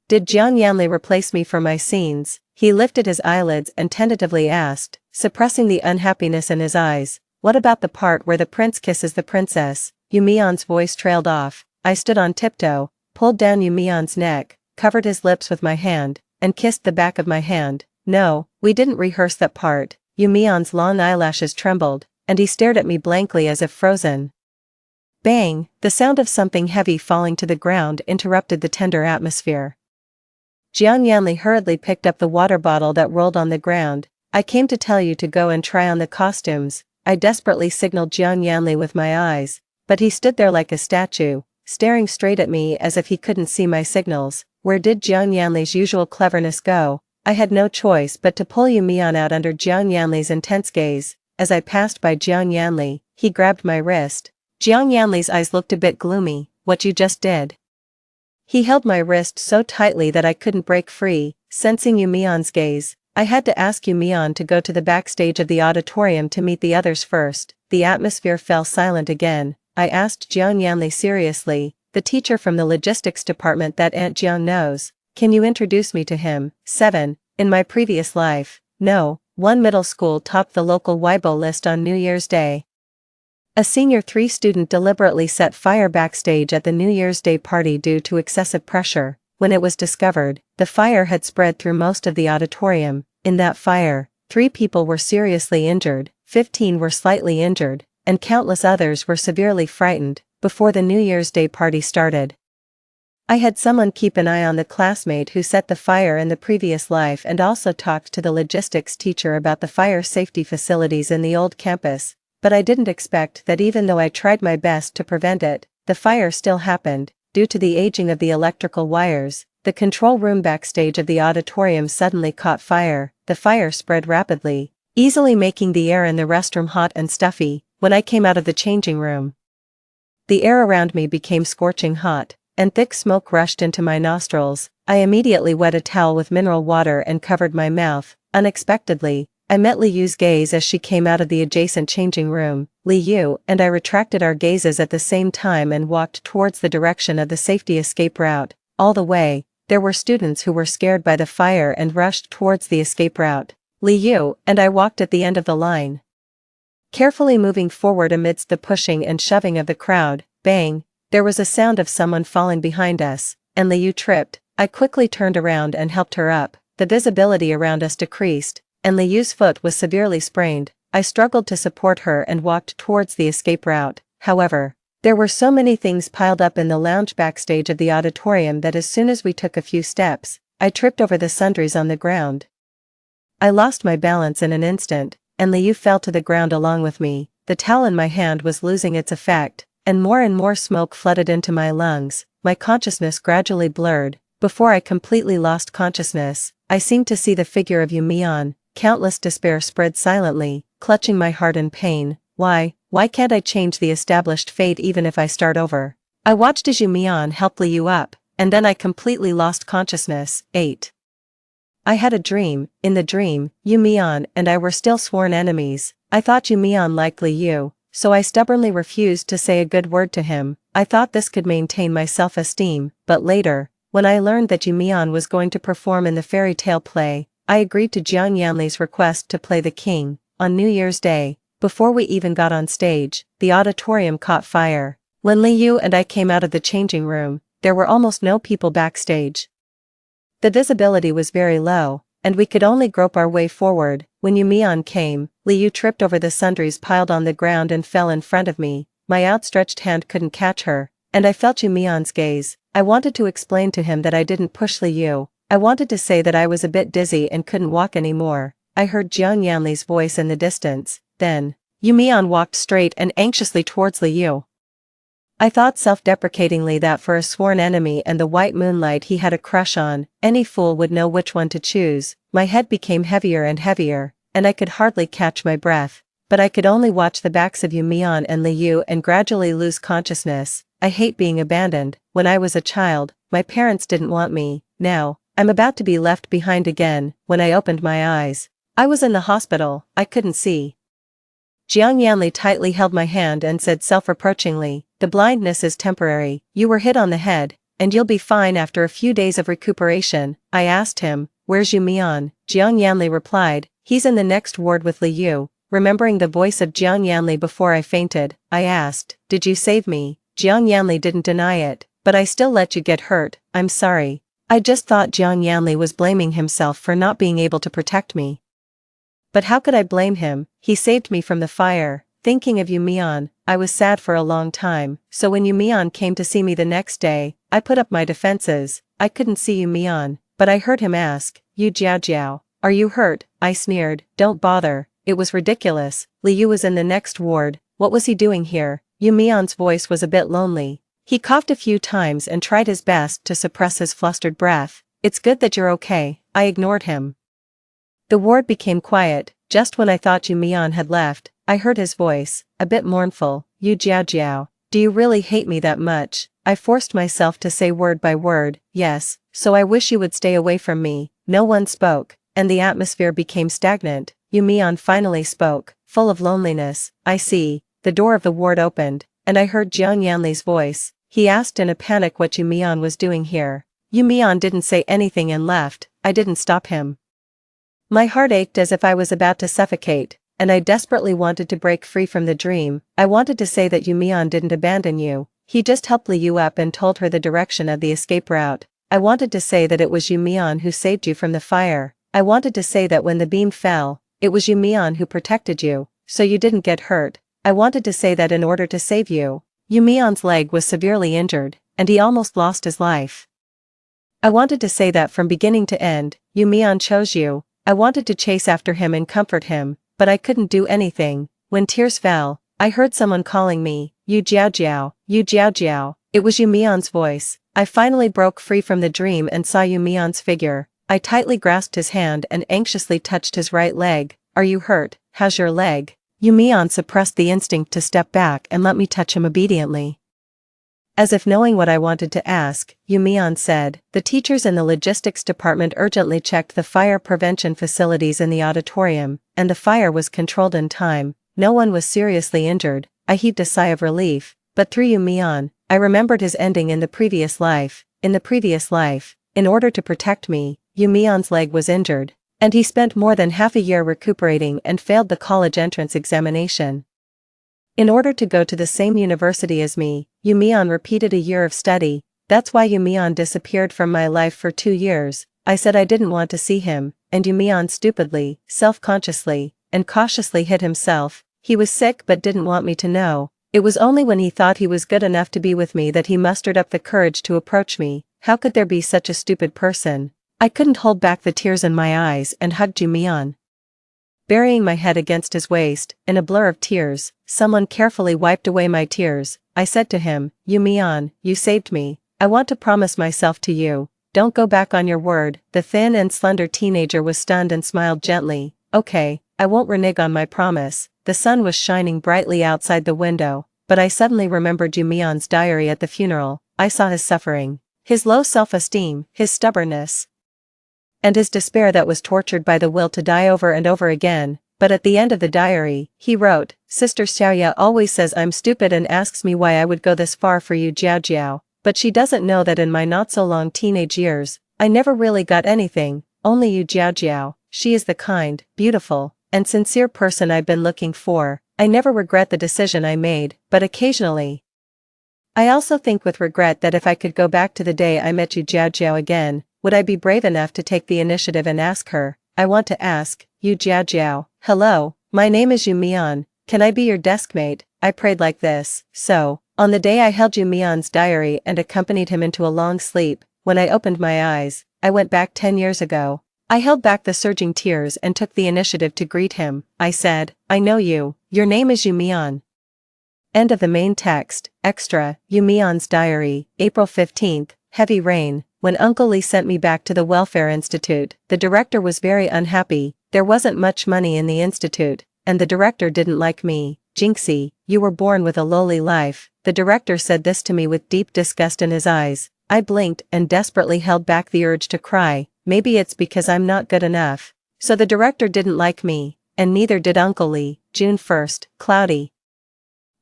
Did Jiang Yanli replace me for my scenes? He lifted his eyelids and tentatively asked, suppressing the unhappiness in his eyes. What about the part where the prince kisses the princess? Yu Mian's voice trailed off. I stood on tiptoe, pulled down Yu Mian's neck, covered his lips with my hand, and kissed the back of my hand. No, we didn't rehearse that part. Yu Mian's long eyelashes trembled, and he stared at me blankly as if frozen. Bang! The sound of something heavy falling to the ground interrupted the tender atmosphere. Jiang Yanli hurriedly picked up the water bottle that rolled on the ground. I came to tell you to go and try on the costumes. I desperately signaled Jiang Yanli with my eyes, but he stood there like a statue, staring straight at me as if he couldn't see my signals. Where did Jiang Yanli's usual cleverness go? I had no choice but to pull Yu Mian out under Jiang Yanli's intense gaze. As I passed by Jiang Yanli, he grabbed my wrist. Jiang Yanli's eyes looked a bit gloomy. What you just did? He held my wrist so tightly that I couldn't break free. Sensing Yu Mian's gaze, I had to ask Yu Mian to go to the backstage of the auditorium to meet the others first. The atmosphere fell silent again. I asked Jiang Yanli seriously, the teacher from the logistics department that Aunt Jiang knows, can you introduce me to him? 7. In my previous life, no, one middle school topped the local Weibo list on New Year's Day. A Senior 3 student deliberately set fire backstage at the New Year's Day party due to excessive pressure. When it was discovered, the fire had spread through most of the auditorium. In that fire, 3 people were seriously injured, 15 were slightly injured, and countless others were severely frightened. Before the New Year's Day party started, I had someone keep an eye on the classmate who set the fire in the previous life and also talked to the logistics teacher about the fire safety facilities in the old campus, but I didn't expect that even though I tried my best to prevent it, the fire still happened. Due to the aging of the electrical wires, the control room backstage of the auditorium suddenly caught fire. The fire spread rapidly, easily making the air in the restroom hot and stuffy. When I came out of the changing room, the air around me became scorching hot, and thick smoke rushed into my nostrils. I immediately wet a towel with mineral water and covered my mouth. Unexpectedly, I met Li Yu's gaze as she came out of the adjacent changing room. Li Yu and I retracted our gazes at the same time and walked towards the direction of the safety escape route. All the way, there were students who were scared by the fire and rushed towards the escape route. Li Yu and I walked at the end of the line, carefully moving forward amidst the pushing and shoving of the crowd. Bang! There was a sound of someone falling behind us, and Li Yu tripped. I quickly turned around and helped her up. The visibility around us decreased, and Li Yu's foot was severely sprained. I struggled to support her and walked towards the escape route. However, there were so many things piled up in the lounge backstage of the auditorium that as soon as we took a few steps, I tripped over the sundries on the ground. I lost my balance in an instant, and Li Yu fell to the ground along with me. The towel in my hand was losing its effect, and more smoke flooded into my lungs. My consciousness gradually blurred. Before I completely lost consciousness, I seemed to see the figure of Yu Mian. Countless despair spread silently, clutching my heart in pain. Why can't I change the established fate even if I start over? I watched as Yu Mian helped Li Yu up, and then I completely lost consciousness. 8. I had a dream. In the dream, Yu Mian and I were still sworn enemies. I thought Yu Mian liked Li Yu, so I stubbornly refused to say a good word to him. I thought this could maintain my self-esteem, but later, when I learned that Yu Mian was going to perform in the fairy tale play, I agreed to Jiang Yanli's request to play the king. On New Year's Day, before we even got on stage, the auditorium caught fire. When Li Yu and I came out of the changing room, there were almost no people backstage. The visibility was very low, and we could only grope our way forward. When Yu Mian came, Liu tripped over the sundries piled on the ground and fell in front of me. My outstretched hand couldn't catch her, and I felt Yu Mian's gaze. I wanted to explain to him that I didn't push Liu. I wanted to say that I was a bit dizzy and couldn't walk anymore. I heard Jiang Yanli's voice in the distance. Then, Yu Mian walked straight and anxiously towards Liu. I thought self-deprecatingly that for a sworn enemy and the white moonlight he had a crush on, any fool would know which one to choose. My head became heavier and heavier, and I could hardly catch my breath. But I could only watch the backs of Yu Mian and Liu and gradually lose consciousness. I hate being abandoned. When I was a child, my parents didn't want me. Now, I'm about to be left behind again. When I opened my eyes, I was in the hospital. I couldn't see. Jiang Yanli tightly held my hand and said self-reproachingly, "The blindness is temporary. You were hit on the head, and you'll be fine after a few days of recuperation." I asked him, "Where's Yu Mian?" Jiang Yanli replied, "He's in the next ward with Liu." Remembering the voice of Jiang Yanli before I fainted, I asked, "Did you save me?" Jiang Yanli didn't deny it, "But I still let you get hurt. I'm sorry." I just thought Jiang Yanli was blaming himself for not being able to protect me. But how could I blame him? He saved me from the fire. Thinking of Yu Mian, I was sad for a long time, so when Yu Mian came to see me the next day, I put up my defenses. I couldn't see Yu Mian, but I heard him ask, "Yu Jiao, are you hurt?" I sneered, "Don't bother." It was ridiculous. Liu was in the next ward. What was he doing here? Yu Mian's voice was a bit lonely. He coughed a few times and tried his best to suppress his flustered breath. "It's good that you're okay." I ignored him. The ward became quiet. Just when I thought Yu Mian had left, I heard his voice, a bit mournful. "Yu Jiao, do you really hate me that much?" I forced myself to say word by word, "Yes, so I wish you would stay away from me." No one spoke, and the atmosphere became stagnant. Yu Mian finally spoke, full of loneliness. "I see." The door of the ward opened, and I heard Jiang Yanli's voice. He asked in a panic what Yu Mian was doing here. Yu Mian didn't say anything and left. I didn't stop him. My heart ached as if I was about to suffocate, and I desperately wanted to break free from the dream. I wanted to say that Yu Mian didn't abandon you. He just helped Liu up and told her the direction of the escape route. I wanted to say that it was Yu Mian who saved you from the fire. I wanted to say that when the beam fell, it was Yu Mian who protected you, so you didn't get hurt. I wanted to say that in order to save you, Yu Mian's leg was severely injured, and he almost lost his life. I wanted to say that from beginning to end, Yu Mian chose you. I wanted to chase after him and comfort him, but I couldn't do anything. When tears fell, I heard someone calling me, "Yu Jiao, Yu Jiao." It was Yu Mian's voice. I finally broke free from the dream and saw Yu Mian's figure. I tightly grasped his hand and anxiously touched his right leg. "Are you hurt? How's your leg?" Yu Mian suppressed the instinct to step back and let me touch him obediently. As if knowing what I wanted to ask, Yu Mian said, "The teachers in the logistics department urgently checked the fire prevention facilities in the auditorium, and the fire was controlled in time. No one was seriously injured." I heaved a sigh of relief, but through Yu Mian, I remembered his ending in the previous life. In the previous life, in order to protect me, Yu Mian's leg was injured, and he spent more than half a year recuperating and failed the college entrance examination. In order to go to the same university as me, Yu Mian repeated a year of study. That's why Yu Mian disappeared from my life for 2 years. I said I didn't want to see him, and Yu Mian stupidly, self-consciously, and cautiously hid himself. He was sick but didn't want me to know. It was only when he thought he was good enough to be with me that he mustered up the courage to approach me. How could there be such a stupid person? I couldn't hold back the tears in my eyes and hugged Yu Mian. Burying my head against his waist, in a blur of tears, someone carefully wiped away my tears. I said to him, "Yu Mian, you saved me. I want to promise myself to you. Don't go back on your word." The thin and slender teenager was stunned and smiled gently. "Okay, I won't renege on my promise." The sun was shining brightly outside the window, but I suddenly remembered Yu Mian's diary at the funeral. I saw his suffering, his low self-esteem, his stubbornness, and his despair that was tortured by the will to die over and over again. But at the end of the diary, he wrote, "Sister Xiaoya always says I'm stupid and asks me why I would go this far for Yu Jiao, but she doesn't know that in my not-so-long teenage years, I never really got anything, only Yu Jiao. She is the kind, beautiful, and sincere person I've been looking for. I never regret the decision I made, but occasionally I also think with regret that if I could go back to the day I met Yu Jiao again, would I be brave enough to take the initiative and ask her? I want to ask, Yu Jiajiao. Hello, my name is Yu Mian, can I be your deskmate? I prayed like this. So, on the day I held Yu Mian's diary and accompanied him into a long sleep, when I opened my eyes, I went back 10 years ago. I held back the surging tears and took the initiative to greet him. I said, I know you, your name is Yu Mian. End of the main text. Extra, Yu Mian's diary, April 15th, heavy rain. When Uncle Lee sent me back to the Welfare Institute, the director was very unhappy. There wasn't much money in the institute, and the director didn't like me. Jinxie, you were born with a lowly life. The director said this to me with deep disgust in his eyes. I blinked and desperately held back the urge to cry. Maybe it's because I'm not good enough. So the director didn't like me, and neither did Uncle Lee. June 1st, cloudy.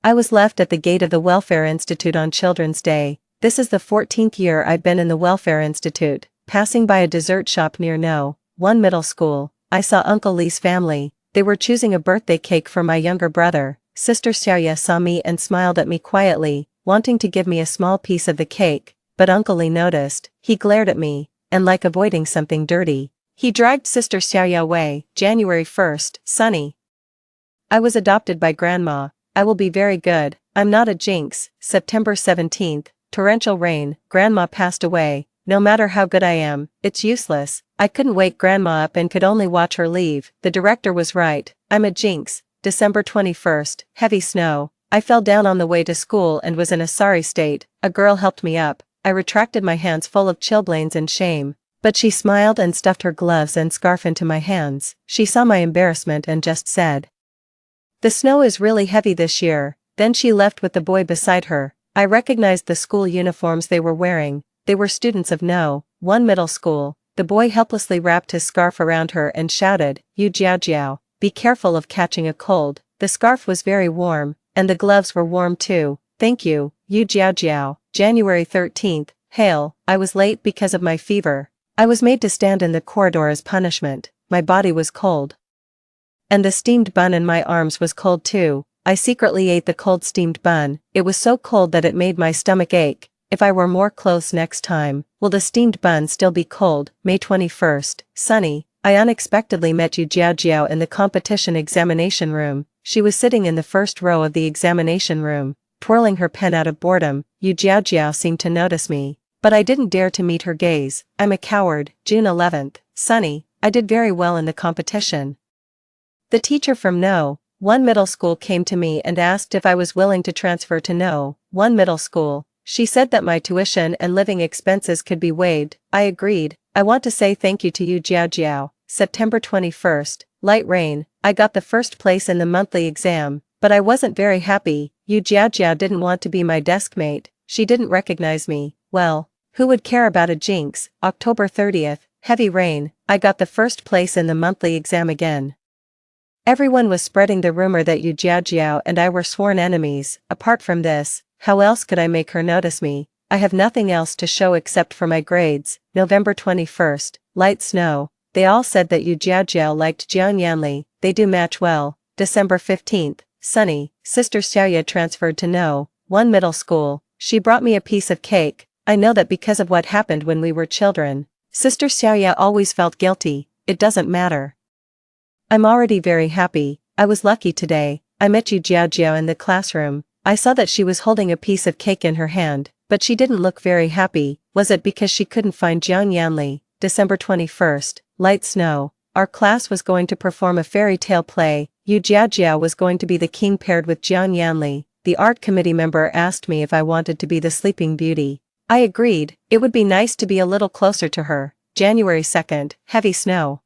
I was left at the gate of the Welfare Institute on Children's Day. This is the 14th year I've been in the Welfare Institute. Passing by a dessert shop near No. 1 middle school, I saw Uncle Lee's family. They were choosing a birthday cake for my younger brother. Sister Xiaoya saw me and smiled at me quietly, wanting to give me a small piece of the cake, but Uncle Lee noticed. He glared at me, and like avoiding something dirty, he dragged Sister Xiaoya away. January 1st, sunny. I was adopted by Grandma. I will be very good, I'm not a jinx. September 17th, torrential rain. Grandma passed away. No matter how good I am, it's useless. I couldn't wake Grandma up and could only watch her leave. The director was right, I'm a jinx. December 21st, heavy snow. I fell down on the way to school and was in a sorry state. A girl helped me up. I retracted my hands full of chilblains and shame, but she smiled and stuffed her gloves and scarf into my hands. She saw my embarrassment and just said, "The snow is really heavy this year." Then she left with the boy beside her. I recognized the school uniforms they were wearing. They were students of No. 1 middle school. The boy helplessly wrapped his scarf around her and shouted, "Yu Jiajiao, be careful of catching a cold." The scarf was very warm, and the gloves were warm too. Thank you, Yu Jiajiao. January 13th, hail. I was late because of my fever. I was made to stand in the corridor as punishment. My body was cold, and the steamed bun in my arms was cold too. I secretly ate the cold steamed bun. It was so cold that it made my stomach ache. If I wore more clothes next time, will the steamed bun still be cold? May 21st, sunny. I unexpectedly met Yu Jiajiao in the competition examination room. She was sitting in the first row of the examination room, twirling her pen out of boredom. Yu Jiajiao seemed to notice me, but I didn't dare to meet her gaze. I'm a coward. June 11th, sunny. I did very well in the competition. The teacher from No. 1 middle school came to me and asked if I was willing to transfer to No. 1 middle school. She said that my tuition and living expenses could be waived. I agreed. I want to say thank you to Yu Jiajiao. September 21st, light rain. I got the first place in the monthly exam, but I wasn't very happy. Yu Jiajiao didn't want to be my deskmate. She didn't recognize me. Well, who would care about a jinx? October 30th, heavy rain. I got the first place in the monthly exam again. Everyone was spreading the rumor that Yu Jiajiao and I were sworn enemies. Apart from this, how else could I make her notice me? I have nothing else to show except for my grades. November 21st, light snow. They all said that Yu Jiajiao liked Jiang Yanli. They do match well. December 15th, sunny. Sister Xiaoya transferred to No. 1 middle school. She brought me a piece of cake. I know that because of what happened when we were children. Sister Xiaoya always felt guilty. It doesn't matter. I'm already very happy. I was lucky today. I met Yu Jiajiao in the classroom. I saw that she was holding a piece of cake in her hand, but she didn't look very happy. Was it because she couldn't find Jiang Yanli? December 21st, light snow. Our class was going to perform a fairy tale play. Yu Jiajiao was going to be the king paired with Jiang Yanli. The art committee member asked me if I wanted to be the Sleeping Beauty. I agreed. It would be nice to be a little closer to her. January 2nd, heavy snow.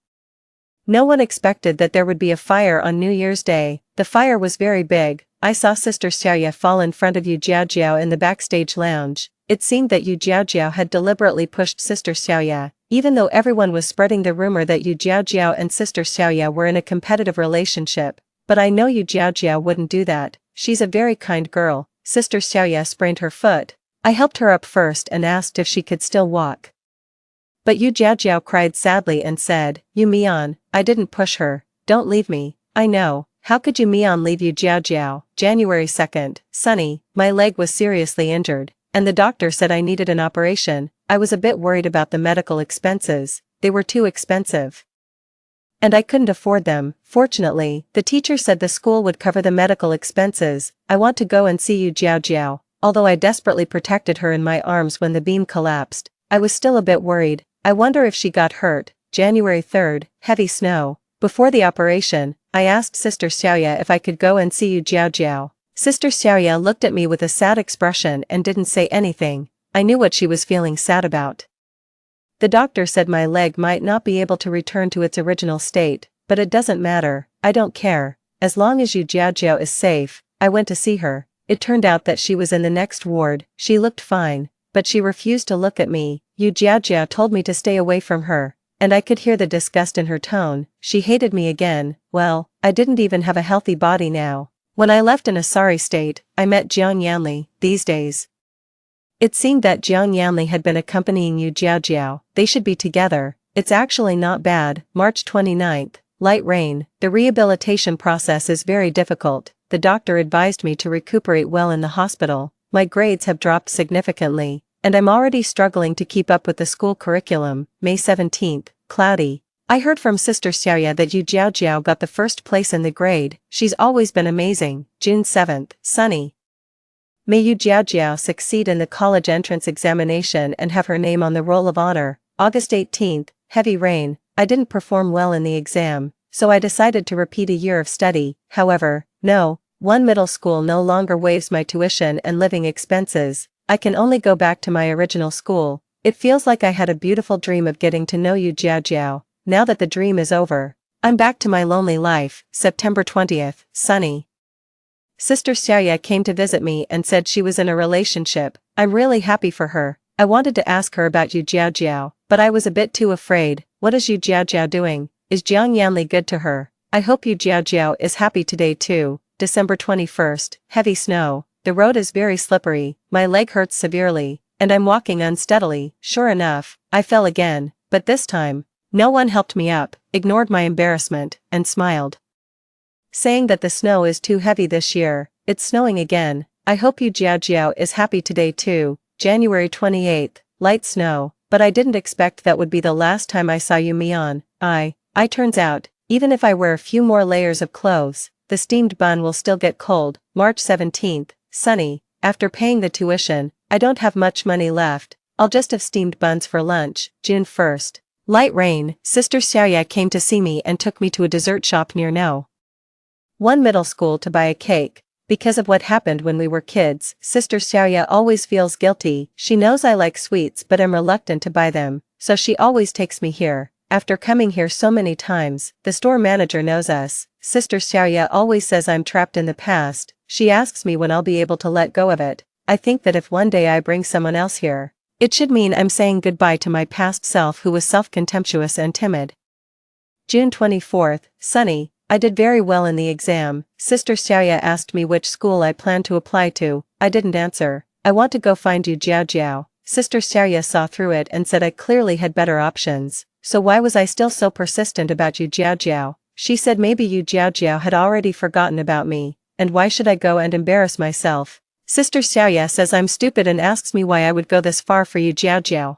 No one expected that there would be a fire on New Year's Day. The fire was very big. I saw Sister Xiaoya fall in front of Yu Jiajiao in the backstage lounge. It seemed that Yu Jiajiao had deliberately pushed Sister Xiaoya, even though everyone was spreading the rumor that Yu Jiajiao and Sister Xiaoya were in a competitive relationship. But I know Yu Jiajiao wouldn't do that. She's a very kind girl. Sister Xiaoya sprained her foot. I helped her up first and asked if she could still walk. But Yu Jiajiao cried sadly and said, "Yu Mian, I didn't push her. Don't leave me." I know. How could Yu Mian leave Yu Jiajiao? January 2nd, sunny. My leg was seriously injured, and the doctor said I needed an operation. I was a bit worried about the medical expenses, they were too expensive. And I couldn't afford them. Fortunately, the teacher said the school would cover the medical expenses. I want to go and see you, Jiao Jiao. Although I desperately protected her in my arms when the beam collapsed, I was still a bit worried. I wonder if she got hurt. January 3rd, heavy snow. Before the operation, I asked Sister Xiaoya if I could go and see you, Jiao Jiao. Sister Xiaoya looked at me with a sad expression and didn't say anything. I knew what she was feeling sad about. The doctor said my leg might not be able to return to its original state, but it doesn't matter, I don't care, as long as Yu Jiaojiao is safe. I went to see her. It turned out that she was in the next ward. She looked fine, but she refused to look at me. Yu Jiaojiao told me to stay away from her, and I could hear the disgust in her tone. She hated me again. Well, I didn't even have a healthy body now. When I left in a sorry state, I met Jiang Yanli. These days, it seemed that Jiang Yanli had been accompanying Yu Jiaojiao. They should be together. It's actually not bad. March 29th, light rain. The rehabilitation process is very difficult. The doctor advised me to recuperate well in the hospital. My grades have dropped significantly, and I'm already struggling to keep up with the school curriculum. May 17th, cloudy. I heard from Sister Xiaoya that Yu Jiaojiao got the first place in the grade. She's always been amazing. June 7th, sunny. May Yu Jiaojiao succeed in the college entrance examination and have her name on the roll of honor. August 18th, heavy rain. I didn't perform well in the exam, so I decided to repeat a year of study. However, no, one middle school no longer waives my tuition and living expenses. I can only go back to my original school. It feels like I had a beautiful dream of getting to know Yu Jiaojiao. Now that the dream is over, I'm back to my lonely life. September 20th, sunny. Sister Xiaoya came to visit me and said she was in a relationship. I'm really happy for her. I wanted to ask her about Yu Jiaojiao, but I was a bit too afraid. What is Yu Jiaojiao doing? Is Jiang Yanli good to her? I hope Yu Jiaojiao is happy today too. December 21st, heavy snow. The road is very slippery. My leg hurts severely, and I'm walking unsteadily. Sure enough, I fell again, but this time, no one helped me up, ignored my embarrassment, and smiled, saying that the snow is too heavy this year. It's snowing again. I hope Yu Jiaojiao is happy today too. January 28th, light snow, but I didn't expect that would be the last time I saw Yu Mian. Turns out, even if I wear a few more layers of clothes, the steamed bun will still get cold. March 17th, sunny. After paying the tuition, I don't have much money left. I'll just have steamed buns for lunch. June 1st, light rain. Sister Xiaoya came to see me and took me to a dessert shop near one middle school to buy a cake. Because of what happened when we were kids, Sister Xiaoya always feels guilty. She knows I like sweets but am reluctant to buy them, so she always takes me here. After coming here so many times, the store manager knows us. Sister Xiaoya always says I'm trapped in the past. She asks me when I'll be able to let go of it. I think that if one day I bring someone else here, it should mean I'm saying goodbye to my past self who was self-contemptuous and timid. June 24th, sunny. I did very well in the exam. Sister Xiaoya asked me which school I plan to apply to. I didn't answer. I want to go find Yu Jiaojiao. Sister Xiaoya saw through it and said I clearly had better options. So why was I still so persistent about Yu Jiaojiao? She said maybe Yu Jiaojiao had already forgotten about me, and why should I go and embarrass myself? Sister Xiaoya says I'm stupid and asks me why I would go this far for Yu Jiaojiao.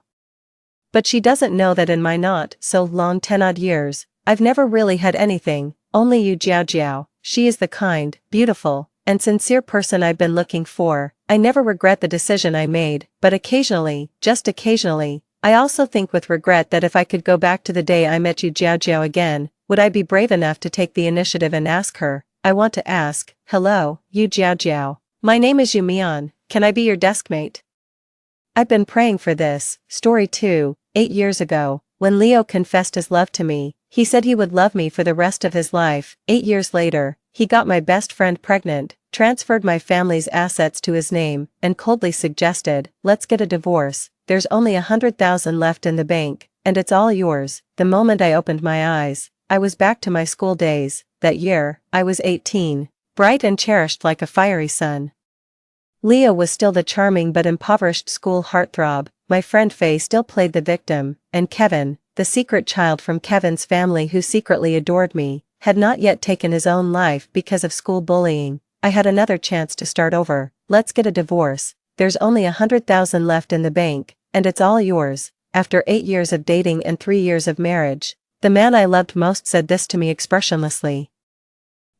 But she doesn't know that in my not so long 10-odd years, I've never really had anything. Only Yu Jiaojiao. She is the kind, beautiful, and sincere person I've been looking for. I never regret the decision I made, but occasionally, just occasionally, I also think with regret that if I could go back to the day I met Yu Jiaojiao again, would I be brave enough to take the initiative and ask her? I want to ask, hello, Yu Jiaojiao. My name is Yu Mian, can I be your deskmate? I've been praying for this. Story 2, 8 years ago, when Leo confessed his love to me, he said he would love me for the rest of his life. 8 years later, he got my best friend pregnant, transferred my family's assets to his name, and coldly suggested, let's get a divorce. There's only 100,000 left in the bank, and it's all yours. The moment I opened my eyes, I was back to my school days. That year, I was 18, bright and cherished like a fiery sun. Leo was still the charming but impoverished school heartthrob. My friend Faye still played the victim, and Kevin, the secret child from Kevin's family who secretly adored me, had not yet taken his own life because of school bullying. I had another chance to start over. Let's get a divorce. There's only 100,000 left in the bank, and it's all yours. After 8 years of dating and 3 years of marriage, the man I loved most said this to me expressionlessly.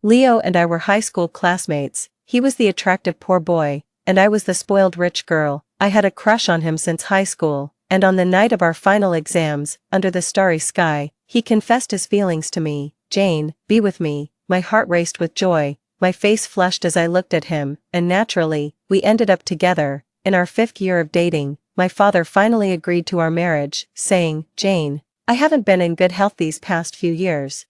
Leo and I were high school classmates. He was the attractive poor boy, and I was the spoiled rich girl. I had a crush on him since high school, and on the night of our final exams, under the starry sky, he confessed his feelings to me. Jane, be with me. My heart raced with joy, my face flushed as I looked at him, and naturally, we ended up together. In our 5th year of dating, my father finally agreed to our marriage, saying, Jane, I haven't been in good health these past few years.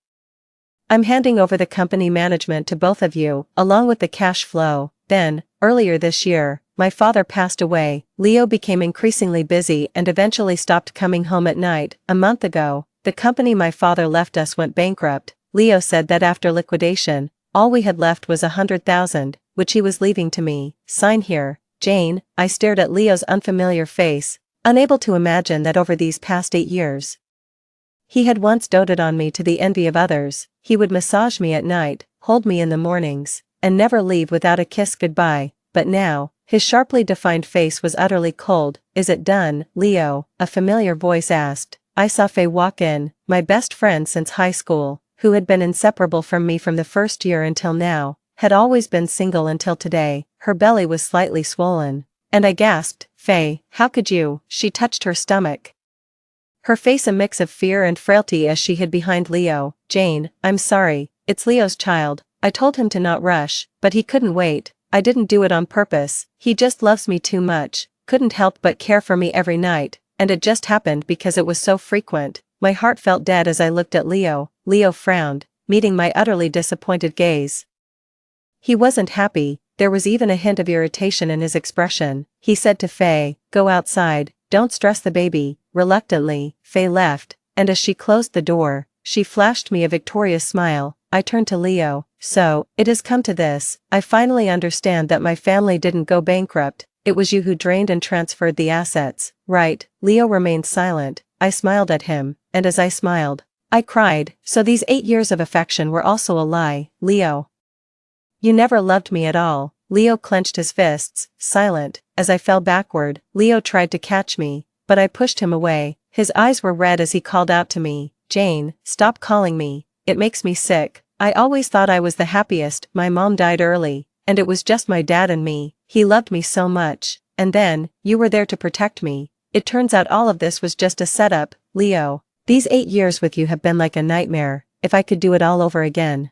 I'm handing over the company management to both of you, along with the cash flow. Then, earlier this year, my father passed away. Leo became increasingly busy and eventually stopped coming home at night. A month ago, the company my father left us went bankrupt. Leo said that after liquidation, all we had left was $100,000, which he was leaving to me. Sign here, Jane. I stared at Leo's unfamiliar face, unable to imagine that over these past 8 years, he had once doted on me to the envy of others. He would massage me at night, hold me in the mornings, and never leave without a kiss goodbye. But now, his sharply defined face was utterly cold. Is it done, Leo? A familiar voice asked. I saw Faye walk in, my best friend since high school, who had been inseparable from me from the first year until now, had always been single until today. Her belly was slightly swollen, and I gasped, Faye, how could you? She touched her stomach, her face a mix of fear and frailty as she hid behind Leo. Jane, I'm sorry, it's Leo's child. I told him to not rush, but he couldn't wait. I didn't do it on purpose. He just loves me too much, couldn't help but care for me every night, and it just happened because it was so frequent. My heart felt dead as I looked at Leo. Leo frowned, meeting my utterly disappointed gaze. He wasn't happy, there was even a hint of irritation in his expression. He said to Faye, go outside, don't stress the baby. Reluctantly, Faye left, and as she closed the door, she flashed me a victorious smile. I turned to Leo. So, it has come to this. I finally understand that my family didn't go bankrupt. It was you who drained and transferred the assets, right? Leo remained silent. I smiled at him, and as I smiled, I cried. So these 8 years of affection were also a lie, Leo. You never loved me at all. Leo clenched his fists, silent. As I fell backward, Leo tried to catch me, but I pushed him away. His eyes were red as he called out to me, Jane, stop calling me. It makes me sick. I always thought I was the happiest. My mom died early, and it was just my dad and me. He loved me so much, and then, you were there to protect me. It turns out all of this was just a setup, Leo. These 8 years with you have been like a nightmare. If I could do it all over again,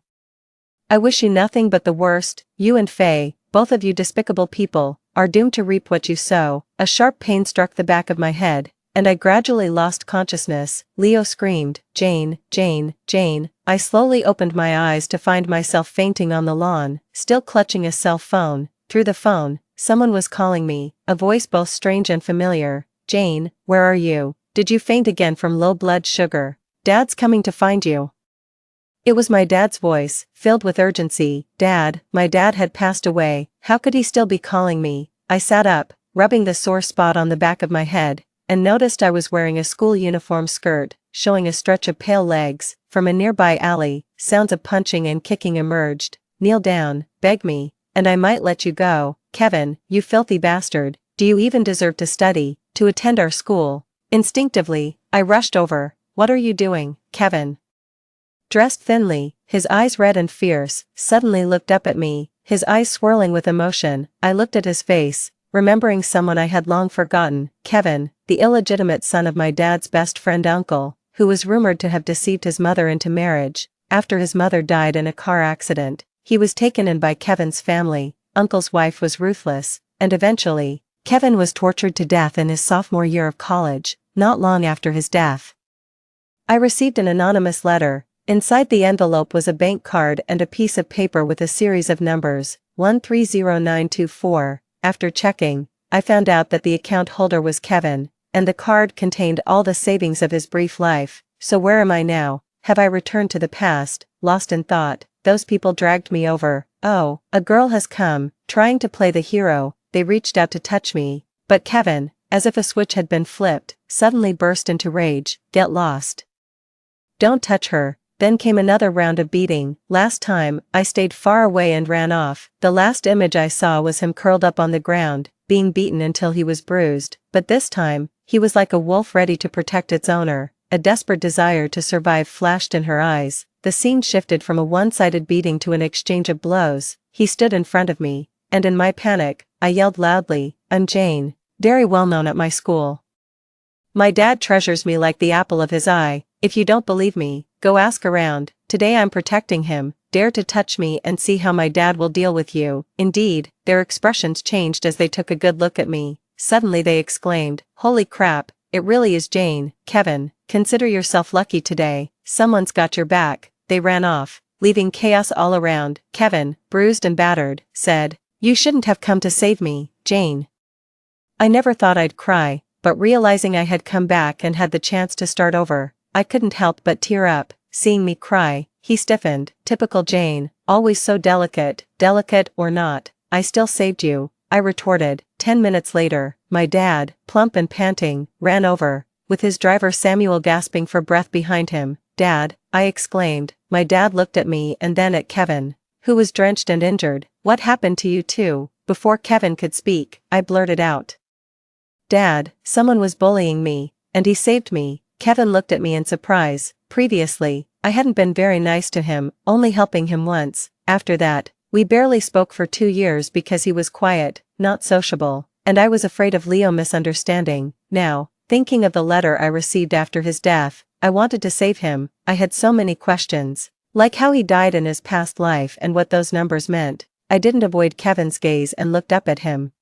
I wish you nothing but the worst. You and Faye, both of you despicable people, are doomed to reap what you sow. A sharp pain struck the back of my head, and I gradually lost consciousness. Leo screamed, Jane, Jane, Jane. I slowly opened my eyes to find myself fainting on the lawn, still clutching a cell phone. Through the phone, someone was calling me, a voice both strange and familiar. Jane, where are you? Did you faint again from low blood sugar? Dad's coming to find you. It was my dad's voice, filled with urgency. Dad, my dad had passed away. How could he still be calling me? I sat up, rubbing the sore spot on the back of my head, and noticed I was wearing a school uniform skirt, showing a stretch of pale legs. From a nearby alley, sounds of punching and kicking emerged. Kneel down, beg me, and I might let you go. Kevin, you filthy bastard, do you even deserve to study, to attend our school? Instinctively, I rushed over. What are you doing, Kevin? Dressed thinly, his eyes red and fierce, suddenly looked up at me, his eyes swirling with emotion. I looked at his face, remembering someone I had long forgotten. Kevin, the illegitimate son of my dad's best friend uncle, who was rumored to have deceived his mother into marriage. After his mother died in a car accident, he was taken in by Kevin's family. Uncle's wife was ruthless, and eventually, Kevin was tortured to death in his sophomore year of college. Not long after his death, I received an anonymous letter. Inside the envelope was a bank card and a piece of paper with a series of numbers, 130924. After checking, I found out that the account holder was Kevin, and the card contained all the savings of his brief life. So where am I now? Have I returned to the past, lost in thought? Those people dragged me over. Oh, a girl has come, trying to play the hero. They reached out to touch me, but Kevin, as if a switch had been flipped, suddenly burst into rage. Get lost. Don't touch her. Then came another round of beating. Last time, I stayed far away and ran off. The last image I saw was him curled up on the ground, being beaten until he was bruised. But this time, He was like a wolf ready to protect its owner. A desperate desire to survive flashed in her eyes. The scene shifted from a one-sided beating to an exchange of blows. He stood in front of me, and in my panic, I yelled loudly, "I'm Jane, very well known at my school. My dad treasures me like the apple of his eye. If you don't believe me, go ask around. Today I'm protecting him. Dare to touch me and see how my dad will deal with you." Indeed, their expressions changed as they took a good look at me. Suddenly they exclaimed, "Holy crap, it really is Jane." "Kevin, consider yourself lucky today. Someone's got your back." They ran off, leaving chaos all around. Kevin, bruised and battered, said, "You shouldn't have come to save me, Jane." I never thought I'd cry, but realizing I had come back and had the chance to start over, I couldn't help but tear up. Seeing me cry, he stiffened. "Typical Jane, always so delicate." "Delicate or not, I still saved you," I retorted. 10 minutes later, my dad, plump and panting, ran over, with his driver Samuel gasping for breath behind him. "Dad," I exclaimed. My dad looked at me and then at Kevin, who was drenched and injured. "What happened to you two?" Before Kevin could speak, I blurted out, "Dad, someone was bullying me, and he saved me." Kevin looked at me in surprise. Previously, I hadn't been very nice to him, only helping him once. After that, we barely spoke for 2 years because he was quiet, not sociable, and I was afraid of Leo misunderstanding. Now, thinking of the letter I received after his death, I wanted to save him. I had so many questions, like how he died in his past life and what those numbers meant. I didn't avoid Kevin's gaze and looked up at him.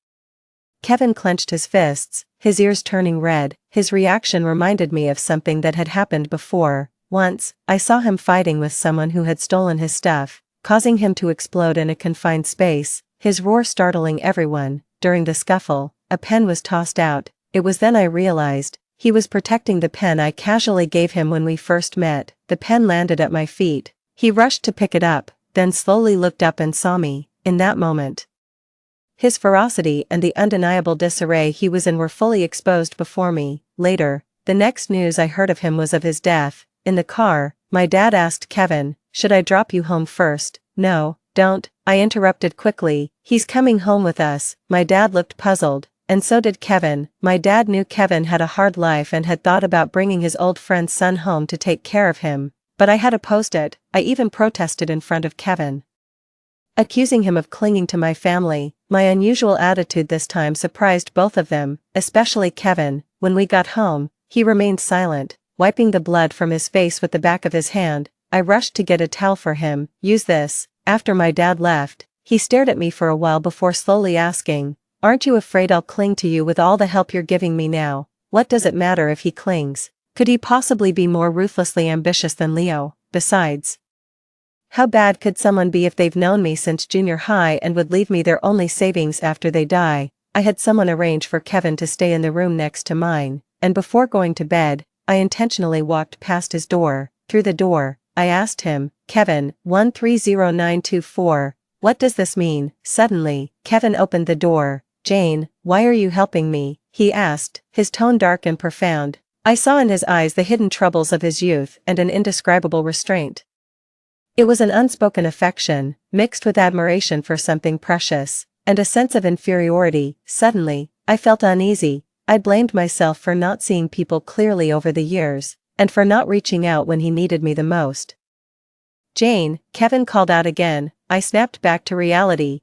Kevin clenched his fists, his ears turning red. His reaction reminded me of something that had happened before. Once, I saw him fighting with someone who had stolen his stuff, causing him to explode in a confined space, his roar startling everyone. During the scuffle, a pen was tossed out. It was then I realized, he was protecting the pen I casually gave him when we first met. The pen landed at my feet. He rushed to pick it up, then slowly looked up and saw me. In that moment, his ferocity and the undeniable disarray he was in were fully exposed before me. Later, the next news I heard of him was of his death. In the car, my dad asked Kevin, "Should I drop you home first?" "No, don't," I interrupted quickly. "He's coming home with us." My dad looked puzzled, and so did Kevin. My dad knew Kevin had a hard life and had thought about bringing his old friend's son home to take care of him, but I had opposed it. I even protested in front of Kevin, accusing him of clinging to my family. My unusual attitude this time surprised both of them, especially Kevin. When we got home, he remained silent, wiping the blood from his face with the back of his hand. I rushed to get a towel for him. "Use this." After my dad left, he stared at me for a while before slowly asking, "Aren't you afraid I'll cling to you with all the help you're giving me now?" "What does it matter if he clings? Could he possibly be more ruthlessly ambitious than Leo? Besides, how bad could someone be if they've known me since junior high and would leave me their only savings after they die?" I had someone arrange for Kevin to stay in the room next to mine, and before going to bed, I intentionally walked past his door. Through the door, I asked him, "Kevin, 130924, what does this mean?" Suddenly, Kevin opened the door. "Jane, why are you helping me?" he asked, his tone dark and profound. I saw in his eyes the hidden troubles of his youth and an indescribable restraint. It was an unspoken affection, mixed with admiration for something precious, and a sense of inferiority. Suddenly, I felt uneasy. I blamed myself for not seeing people clearly over the years, and for not reaching out when he needed me the most. "Jane," Kevin called out again. I snapped back to reality.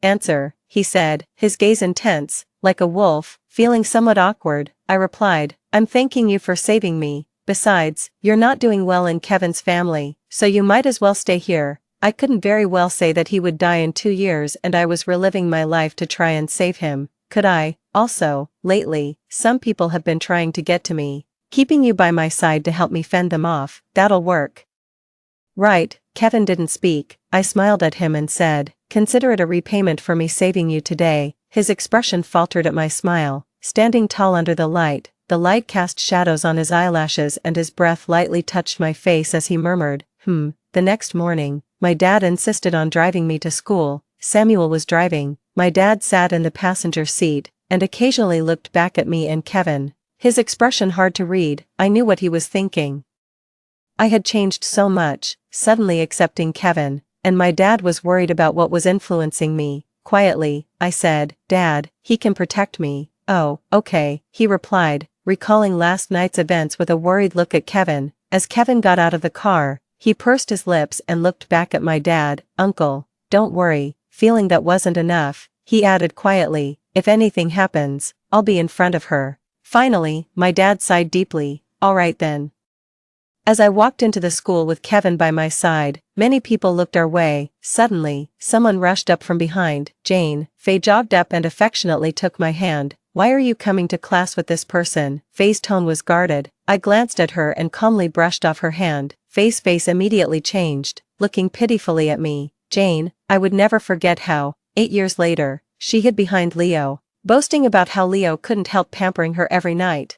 Answer," he said, his gaze intense, like a wolf. Feeling somewhat awkward, I replied, "I'm thanking you for saving me. Besides, you're not doing well in Kevin's family, so you might as well stay here." I couldn't very well say that he would die in 2 years and I was reliving my life to try and save him, could I? Also, lately, some people have been trying to get to me. "Keeping you by my side to help me fend them off, that'll work." "Right." Kevin didn't speak. I smiled at him and said, "Consider it a repayment for me saving you today." His expression faltered at my smile. Standing tall under the light cast shadows on his eyelashes and his breath lightly touched my face as he murmured, The next morning, my dad insisted on driving me to school. Samuel was driving. My dad sat in the passenger seat, and occasionally looked back at me and Kevin. His expression hard to read. I knew what he was thinking. I had changed so much, suddenly accepting Kevin, and my dad was worried about what was influencing me. Quietly, I said, "Dad, he can protect me." "Oh, okay," he replied, recalling last night's events with a worried look at Kevin. As Kevin got out of the car, he pursed his lips and looked back at my dad. Uncle, don't worry. Feeling that wasn't enough, he added quietly, if anything happens, I'll be in front of her. Finally, my dad sighed deeply. All right then. As I walked into the school with Kevin by my side, many people looked our way. Suddenly, someone rushed up from behind. Jane. Faye jogged up and affectionately took my hand. Why are you coming to class with this person? Faye's tone was guarded. I glanced at her and calmly brushed off her hand. Faye's face immediately changed, looking pitifully at me. Jane, I would never forget how, 8 years later, she hid behind Leo, boasting about how Leo couldn't help pampering her every night.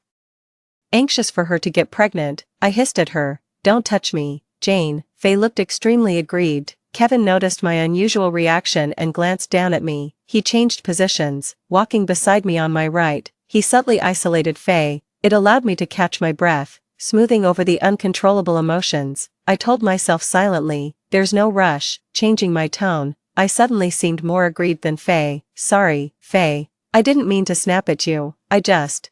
Anxious for her to get pregnant, I hissed at her, don't touch me, Jane. Faye looked extremely aggrieved. Kevin noticed my unusual reaction and glanced down at me. He changed positions, walking beside me on my right. He subtly isolated Faye. It allowed me to catch my breath, smoothing over the uncontrollable emotions. I told myself silently, there's no rush. Changing my tone, I suddenly seemed more aggrieved than Faye. Sorry, Faye. I didn't mean to snap at you, I just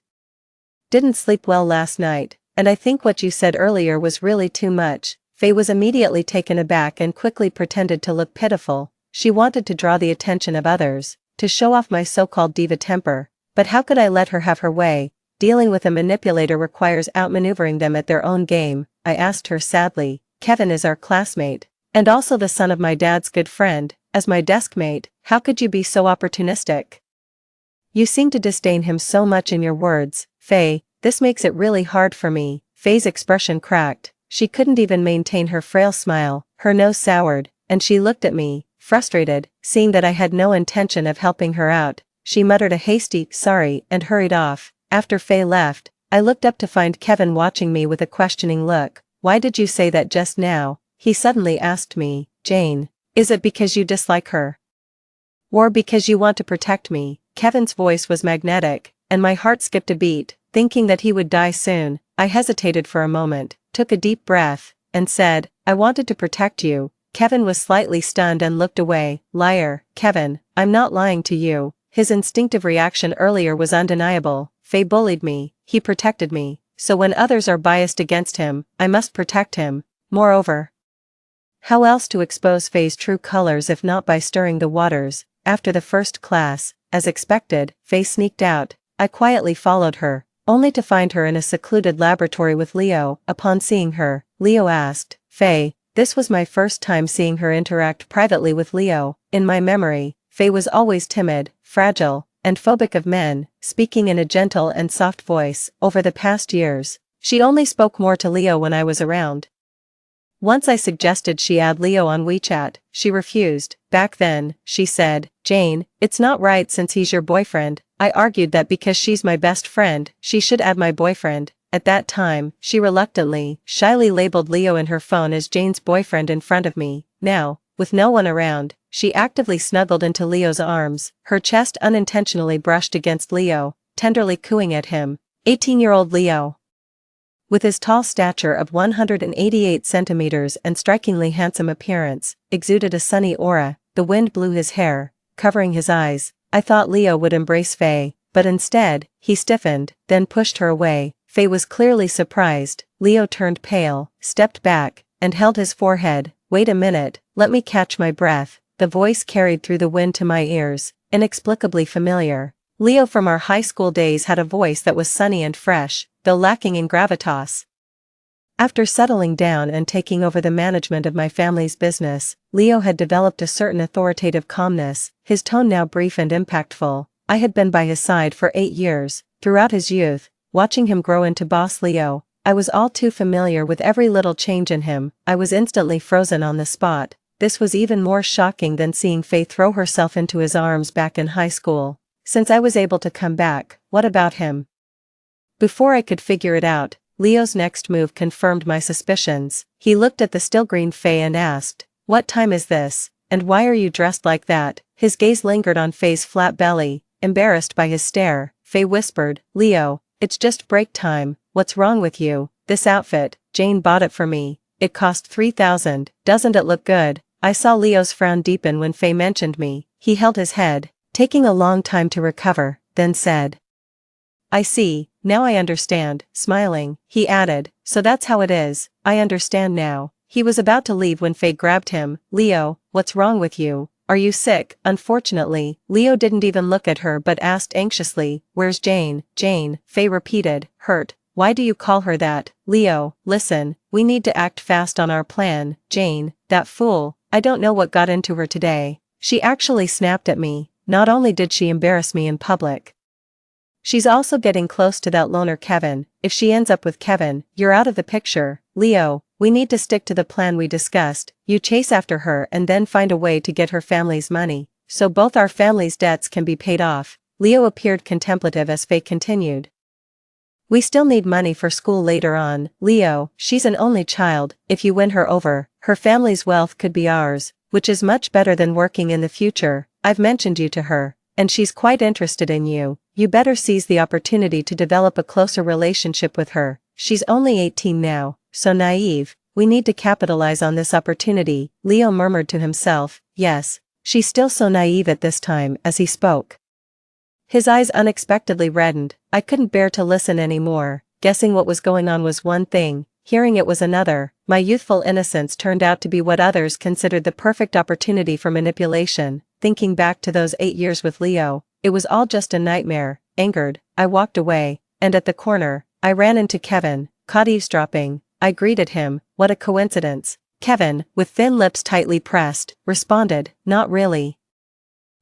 didn't sleep well last night, and I think what you said earlier was really too much. Faye was immediately taken aback and quickly pretended to look pitiful. She wanted to draw the attention of others, to show off my so-called diva temper. But how could I let her have her way? Dealing with a manipulator requires outmaneuvering them at their own game. I asked her sadly. Kevin is our classmate, and also the son of my dad's good friend. As my desk mate, how could you be so opportunistic? You seem to disdain him so much in your words, Faye. This makes it really hard for me. Faye's expression cracked. She couldn't even maintain her frail smile. Her nose soured, and she looked at me, frustrated, seeing that I had no intention of helping her out. She muttered a hasty sorry and hurried off. After Faye left, I looked up to find Kevin watching me with a questioning look. Why did you say that just now? He suddenly asked me. Jane, is it because you dislike her? Or because you want to protect me? Kevin's voice was magnetic, and my heart skipped a beat, thinking that he would die soon. I hesitated for a moment, took a deep breath, and said, I wanted to protect you. Kevin was slightly stunned and looked away. Liar, Kevin, I'm not lying to you. His instinctive reaction earlier was undeniable. Faye bullied me, he protected me, so when others are biased against him, I must protect him. Moreover, how else to expose Faye's true colors if not by stirring the waters? After the first class, as expected, Faye sneaked out. I quietly followed her, only to find her in a secluded laboratory with Leo. Upon seeing her, Leo asked, Faye. This was my first time seeing her interact privately with Leo. In my memory, Faye was always timid, fragile, and phobic of men, speaking in a gentle and soft voice. Over the past years, she only spoke more to Leo when I was around. Once I suggested she add Leo on WeChat, she refused. Back then, she said, Jane, it's not right since he's your boyfriend. I argued that because she's my best friend, she should add my boyfriend. At that time, she reluctantly, shyly labeled Leo in her phone as Jane's boyfriend in front of me. Now, with no one around, she actively snuggled into Leo's arms, her chest unintentionally brushed against Leo, tenderly cooing at him. 18-year-old Leo, with his tall stature of 188 centimeters and strikingly handsome appearance, exuded a sunny aura. The wind blew his hair, covering his eyes. I thought Leo would embrace Faye, but instead, he stiffened, then pushed her away. Faye was clearly surprised. Leo turned pale, stepped back, and held his forehead. Wait a minute, let me catch my breath. The voice carried through the wind to my ears, inexplicably familiar. Leo from our high school days had a voice that was sunny and fresh, though lacking in gravitas. After settling down and taking over the management of my family's business, Leo had developed a certain authoritative calmness, his tone now brief and impactful. I had been by his side for 8 years, throughout his youth, watching him grow into Boss Leo. I was all too familiar with every little change in him. I was instantly frozen on the spot. This was even more shocking than seeing Faye throw herself into his arms back in high school. Since I was able to come back, what about him? Before I could figure it out, Leo's next move confirmed my suspicions. He looked at the still green Faye and asked, What time is this, and why are you dressed like that? His gaze lingered on Faye's flat belly. Embarrassed by his stare, Faye whispered, Leo, it's just break time. What's wrong with you? This outfit, Jane bought it for me. It cost $3,000. Doesn't it look good? I saw Leo's frown deepen when Faye mentioned me. He held his head, taking a long time to recover, then said, I see, now I understand, smiling, he added, so that's how it is, I understand now. He was about to leave when Faye grabbed him. Leo, what's wrong with you? Are you sick? Unfortunately, Leo didn't even look at her but asked anxiously, where's Jane? Jane, Faye repeated, hurt. Why do you call her that? Leo, listen, we need to act fast on our plan. Jane, that fool, I don't know what got into her today. She actually snapped at me. Not only did she embarrass me in public, she's also getting close to that loner Kevin. If she ends up with Kevin, you're out of the picture. Leo, we need to stick to the plan we discussed. You chase after her and then find a way to get her family's money, so both our family's debts can be paid off. Leo appeared contemplative as Faye continued. We still need money for school later on. Leo, she's an only child. If you win her over, her family's wealth could be ours, which is much better than working in the future. I've mentioned you to her, and she's quite interested in you. You better seize the opportunity to develop a closer relationship with her. She's only 18 now, so naive. We need to capitalize on this opportunity. Leo murmured to himself, yes, she's still so naive at this time. As he spoke, his eyes unexpectedly reddened. I couldn't bear to listen anymore. Guessing what was going on was one thing, hearing it was another. My youthful innocence turned out to be what others considered the perfect opportunity for manipulation. Thinking back to those 8 years with Leo, it was all just a nightmare. Angered, I walked away, and at the corner, I ran into Kevin, caught eavesdropping. I greeted him. What a coincidence. Kevin, with thin lips tightly pressed, responded, not really.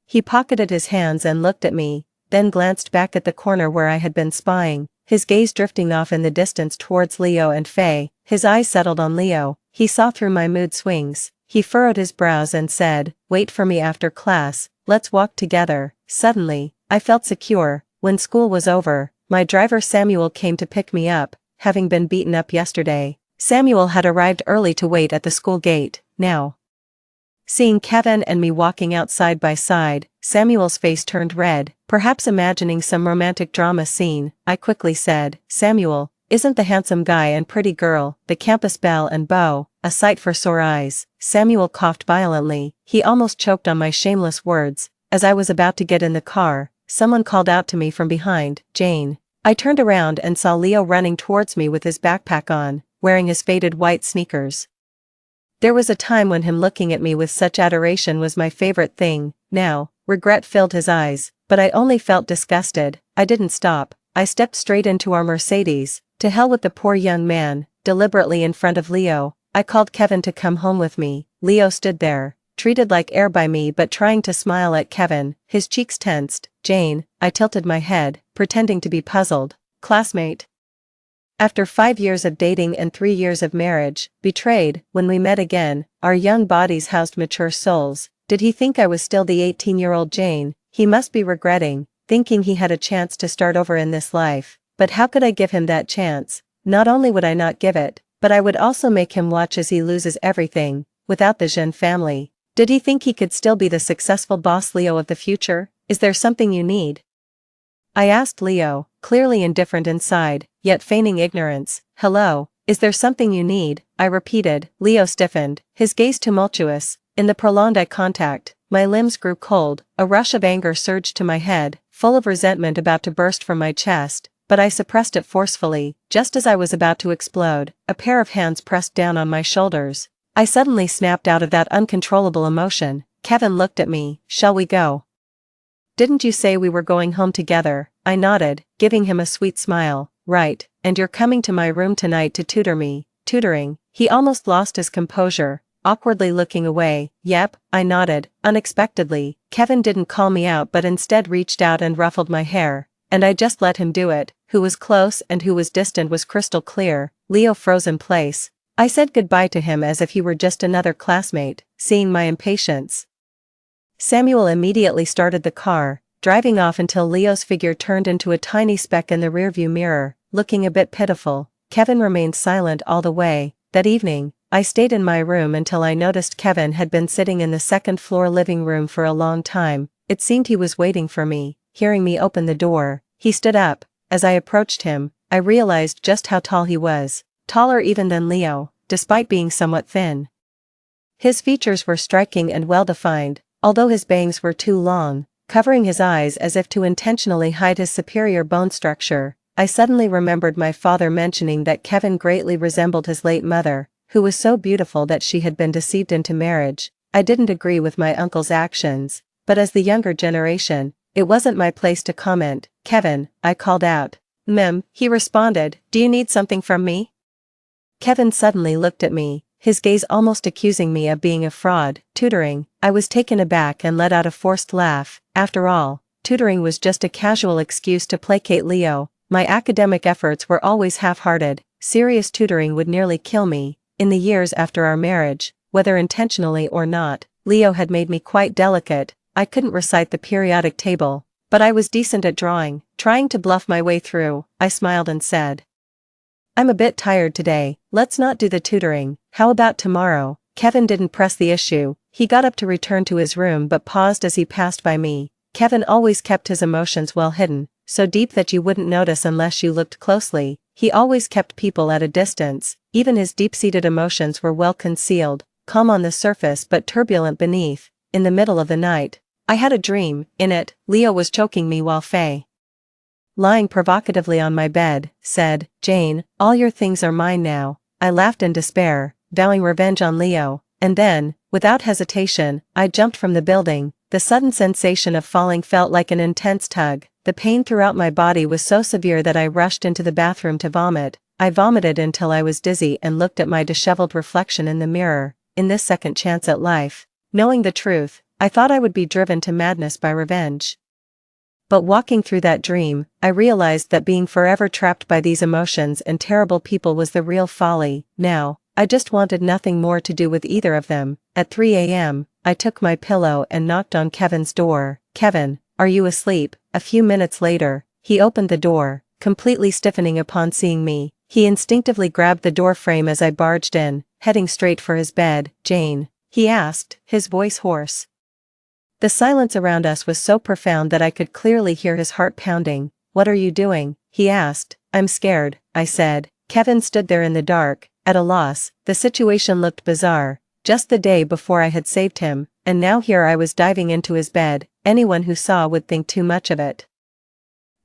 He pocketed his hands and looked at me, then glanced back at the corner where I had been spying, his gaze drifting off in the distance towards Leo and Faye. His eyes settled on Leo. He saw through my mood swings. He furrowed his brows and said, wait for me after class, let's walk together. Suddenly, I felt secure. When school was over, my driver Samuel came to pick me up, having been beaten up yesterday. Samuel had arrived early to wait at the school gate. Now, seeing Kevin and me walking out side by side, Samuel's face turned red, perhaps imagining some romantic drama scene. I quickly said, Samuel, isn't the handsome guy and pretty girl, the campus belle and beau, a sight for sore eyes? Samuel coughed violently. He almost choked on my shameless words. As I was about to get in the car, someone called out to me from behind, Jane. I turned around and saw Leo running towards me with his backpack on, wearing his faded white sneakers. There was a time when him looking at me with such adoration was my favorite thing. Now, regret filled his eyes, but I only felt disgusted. I didn't stop. I stepped straight into our Mercedes. To hell with the poor young man. Deliberately in front of Leo, I called Kevin to come home with me. Leo stood there, treated like air by me but trying to smile at Kevin. His cheeks tensed. Jane, I tilted my head, pretending to be puzzled. Classmate. After 5 years of dating and 3 years of marriage, betrayed. When we met again, our young bodies housed mature souls. Did he think I was still the 18-year-old Jane? He must be regretting, thinking he had a chance to start over in this life. But how could I give him that chance? Not only would I not give it, but I would also make him watch as he loses everything, without the Jean family. Did he think he could still be the successful boss Leo of the future? Is there something you need? I asked Leo, clearly indifferent inside, yet feigning ignorance. Hello, is there something you need? I repeated. Leo stiffened, his gaze tumultuous. In the prolonged eye contact, my limbs grew cold. A rush of anger surged to my head, full of resentment about to burst from my chest, but I suppressed it forcefully. Just as I was about to explode, a pair of hands pressed down on my shoulders. I suddenly snapped out of that uncontrollable emotion. Kevin looked at me. Shall we go? Didn't you say we were going home together? I nodded, giving him a sweet smile. Right, and you're coming to my room tonight to tutor me. Tutoring? He almost lost his composure, awkwardly looking away. Yep, I nodded. Unexpectedly, Kevin didn't call me out but instead reached out and ruffled my hair, and I just let him do it. Who was close and who was distant was crystal clear. Leo froze in place. I said goodbye to him as if he were just another classmate, seeing my impatience. Samuel immediately started the car, driving off until Leo's figure turned into a tiny speck in the rearview mirror, looking a bit pitiful. Kevin remained silent all the way. That evening, I stayed in my room until I noticed Kevin had been sitting in the second-floor living room for a long time. It seemed he was waiting for me. Hearing me open the door, he stood up. As I approached him, I realized just how tall he was, taller even than Leo, despite being somewhat thin. His features were striking and well-defined, although his bangs were too long, covering his eyes as if to intentionally hide his superior bone structure. I suddenly remembered my father mentioning that Kevin greatly resembled his late mother, who was so beautiful that she had been deceived into marriage. I didn't agree with my uncle's actions, but as the younger generation, it wasn't my place to comment. "Kevin," I called out. "Mem," he responded, "do you need something from me?" Kevin suddenly looked at me, his gaze almost accusing me of being a fraud. "Tutoring." I was taken aback and let out a forced laugh. After all, tutoring was just a casual excuse to placate Leo. My academic efforts were always half-hearted. Serious tutoring would nearly kill me. In the years after our marriage, whether intentionally or not, Leo had made me quite delicate. I couldn't recite the periodic table, but I was decent at drawing. Trying to bluff my way through, I smiled and said, "I'm a bit tired today, let's not do the tutoring, how about tomorrow?" Kevin didn't press the issue. He got up to return to his room but paused as he passed by me. Kevin always kept his emotions well hidden, so deep that you wouldn't notice unless you looked closely. He always kept people at a distance. Even his deep-seated emotions were well concealed, calm on the surface but turbulent beneath. In the middle of the night, I had a dream. In it, Leo was choking me while Faye, lying provocatively on my bed, said, "Jane, all your things are mine now." I laughed in despair, vowing revenge on Leo, and then, without hesitation, I jumped from the building. The sudden sensation of falling felt like an intense tug. The pain throughout my body was so severe that I rushed into the bathroom to vomit. I vomited until I was dizzy and looked at my disheveled reflection in the mirror. In this second chance at life, knowing the truth, I thought I would be driven to madness by revenge. But walking through that dream, I realized that being forever trapped by these emotions and terrible people was the real folly. Now, I just wanted nothing more to do with either of them. At 3 a.m., I took my pillow and knocked on Kevin's door. "Kevin, are you asleep?" A few minutes later, he opened the door, completely stiffening upon seeing me. He instinctively grabbed the door frame as I barged in, heading straight for his bed. "Jane?" he asked, his voice hoarse. The silence around us was so profound that I could clearly hear his heart pounding. "What are you doing?" he asked. "I'm scared," I said. Kevin stood there in the dark, at a loss. The situation looked bizarre. Just the day before I had saved him, and now here I was diving into his bed. Anyone who saw would think too much of it.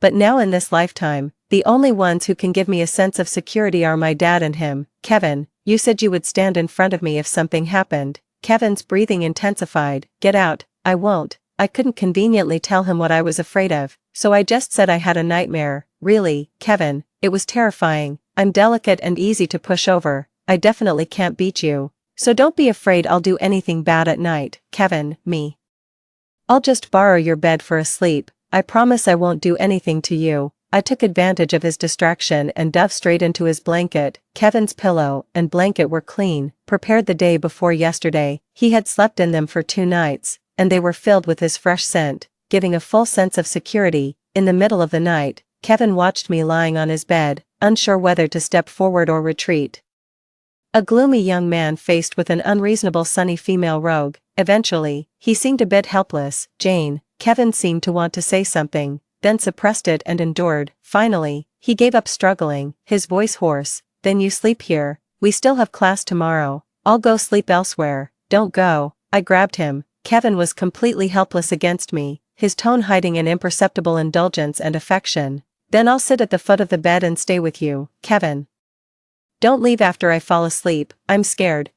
But now in this lifetime, the only ones who can give me a sense of security are my dad and him. "Kevin, you said you would stand in front of me if something happened." Kevin's breathing intensified. "Get out." "I won't." I couldn't conveniently tell him what I was afraid of, so I just said I had a nightmare. "Really, Kevin, it was terrifying. I'm delicate and easy to push over. I definitely can't beat you. So don't be afraid I'll do anything bad at night." "Kevin, me. I'll just borrow your bed for a sleep. I promise I won't do anything to you." I took advantage of his distraction and dove straight into his blanket. Kevin's pillow and blanket were clean, prepared the day before yesterday. He had slept in them for 2 nights, and they were filled with his fresh scent, giving a full sense of security. In the middle of the night, Kevin watched me lying on his bed, unsure whether to step forward or retreat. A gloomy young man faced with an unreasonable sunny female rogue. Eventually, he seemed a bit helpless. "Jane." Kevin seemed to want to say something, then suppressed it and endured. Finally, he gave up struggling, his voice hoarse. "Then you sleep here. We still have class tomorrow. I'll go sleep elsewhere." "Don't go." I grabbed him. Kevin was completely helpless against me, his tone hiding an imperceptible indulgence and affection. "Then I'll sit at the foot of the bed and stay with you, Kevin. Don't leave after I fall asleep. I'm scared."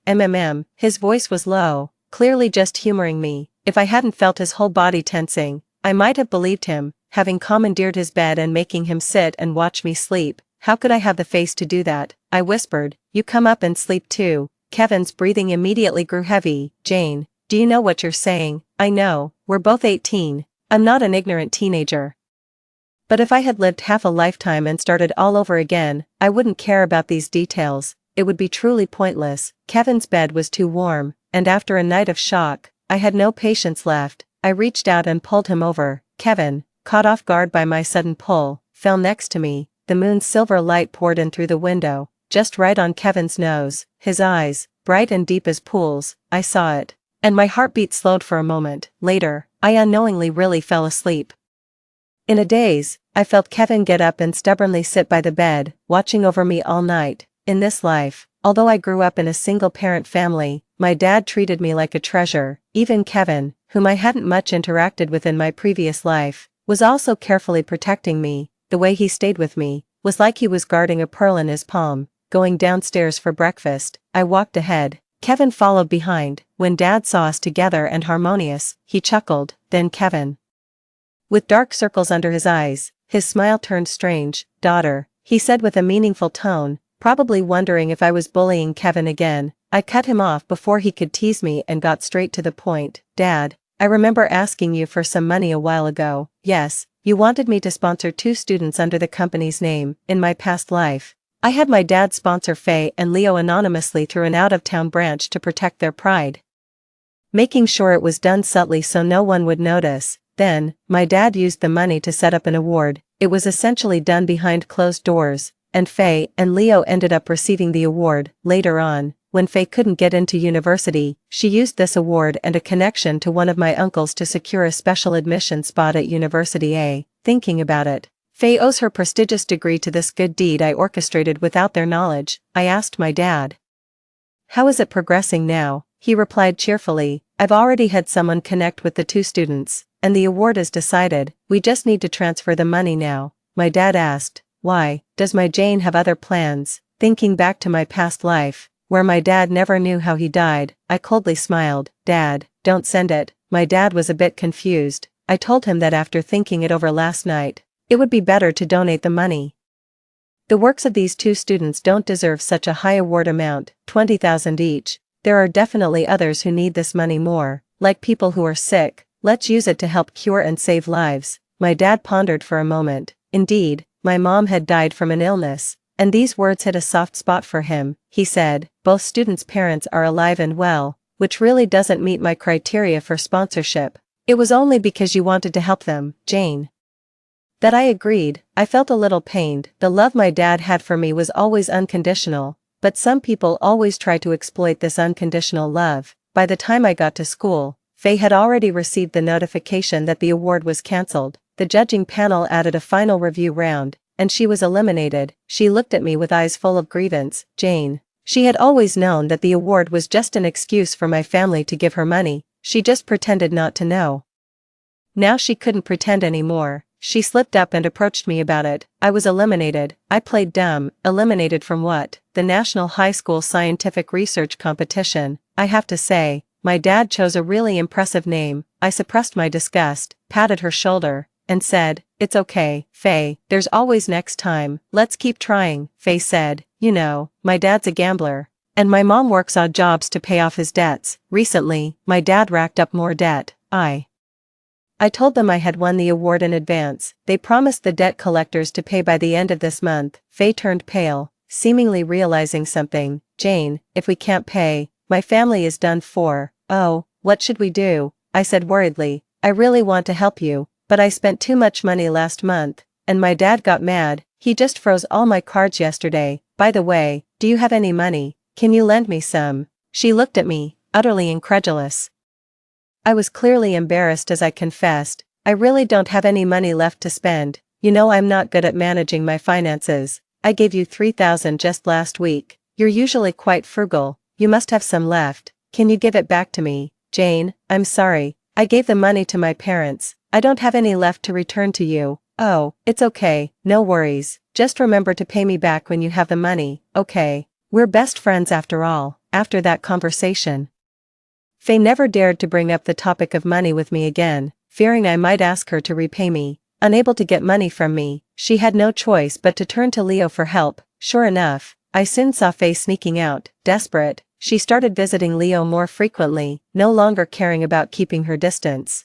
His voice was low, clearly just humoring me. If I hadn't felt his whole body tensing, I might have believed him, having commandeered his bed and making him sit and watch me sleep. How could I have the face to do that? I whispered, "You come up and sleep too." Kevin's breathing immediately grew heavy. "Jane, do you know what you're saying?" "I know, we're both 18. I'm not an ignorant teenager. But if I had lived half a lifetime and started all over again, I wouldn't care about these details. It would be truly pointless." Kevin's bed was too warm, and after a night of shock, I had no patience left. I reached out and pulled him over. Kevin, caught off guard by my sudden pull, fell next to me. The moon's silver light poured in through the window, just right on Kevin's nose. His eyes, bright and deep as pools, I saw it, and my heartbeat slowed for a moment. Later, I unknowingly really fell asleep. In a daze, I felt Kevin get up and stubbornly sit by the bed, watching over me all night. In this life, although I grew up in a single-parent family, my dad treated me like a treasure. Even Kevin, whom I hadn't much interacted with in my previous life, was also carefully protecting me. The way he stayed with me, was like he was guarding a pearl in his palm. Going downstairs for breakfast, I walked ahead. Kevin followed behind. When Dad saw us together and harmonious, he chuckled. Then Kevin, with dark circles under his eyes, his smile turned strange. Daughter, he said with a meaningful tone, probably wondering if I was bullying Kevin again. I cut him off before he could tease me and got straight to the point. Dad, I remember asking you for some money a while ago. Yes, you wanted me to sponsor 2 students under the company's name. In my past life, I had my dad sponsor Faye and Leo anonymously through an out-of-town branch to protect their pride, making sure it was done subtly so no one would notice. Then, my dad used the money to set up an award. It was essentially done behind closed doors, and Faye and Leo ended up receiving the award. Later on, when Faye couldn't get into university, she used this award and a connection to one of my uncles to secure a special admission spot at University A. Thinking about it, Faye owes her prestigious degree to this good deed I orchestrated without their knowledge. I asked my dad, "How is it progressing now?" He replied cheerfully, "I've already had someone connect with the 2 students, and the award is decided. We just need to transfer the money now." My dad asked, "Why, does my Jane have other plans?" Thinking back to my past life, where my dad never knew how he died, I coldly smiled. "Dad, don't send it." My dad was a bit confused. I told him that after thinking it over last night, it would be better to donate the money. The works of these 2 students don't deserve such a high award amount, $20,000 each. There are definitely others who need this money more, like people who are sick. Let's use it to help cure and save lives. My dad pondered for a moment. Indeed, my mom had died from an illness, and these words hit a soft spot for him. He said, "Both students' parents are alive and well, which really doesn't meet my criteria for sponsorship. It was only because you wanted to help them, Jane." That I agreed. I felt a little pained. The love my dad had for me was always unconditional, but some people always try to exploit this unconditional love. By the time I got to school, Faye had already received the notification that the award was cancelled. The judging panel added a final review round, and she was eliminated. She looked at me with eyes full of grievance. Jane. She had always known that the award was just an excuse for my family to give her money. She just pretended not to know. Now she couldn't pretend anymore. She slipped up and approached me about it. I was eliminated. I played dumb. Eliminated from what? The National High School Scientific Research Competition. I have to say, my dad chose a really impressive name. I suppressed my disgust, patted her shoulder, and said, "It's okay, Faye, there's always next time. Let's keep trying." Faye said, "You know, my dad's a gambler, and my mom works odd jobs to pay off his debts. Recently, my dad racked up more debt." I told them I had won the award in advance. They promised the debt collectors to pay by the end of this month. Faye turned pale, seemingly realizing something. "Jane, if we can't pay, my family is done for." "Oh, what should we do?" I said worriedly. "I really want to help you, but I spent too much money last month, and my dad got mad. He just froze all my cards yesterday. By the way, do you have any money? Can you lend me some?" She looked at me, utterly incredulous. I was clearly embarrassed as I confessed, "I really don't have any money left to spend. You know I'm not good at managing my finances. I gave you $3,000 just last week. You're usually quite frugal. You must have some left. Can you give it back to me?" "Jane, I'm sorry. I gave the money to my parents. I don't have any left to return to you." "Oh, it's okay, no worries. Just remember to pay me back when you have the money, okay? We're best friends after all." After that conversation, Faye never dared to bring up the topic of money with me again, fearing I might ask her to repay me. Unable to get money from me, she had no choice but to turn to Leo for help. Sure enough, I soon saw Faye sneaking out. Desperate, she started visiting Leo more frequently, no longer caring about keeping her distance.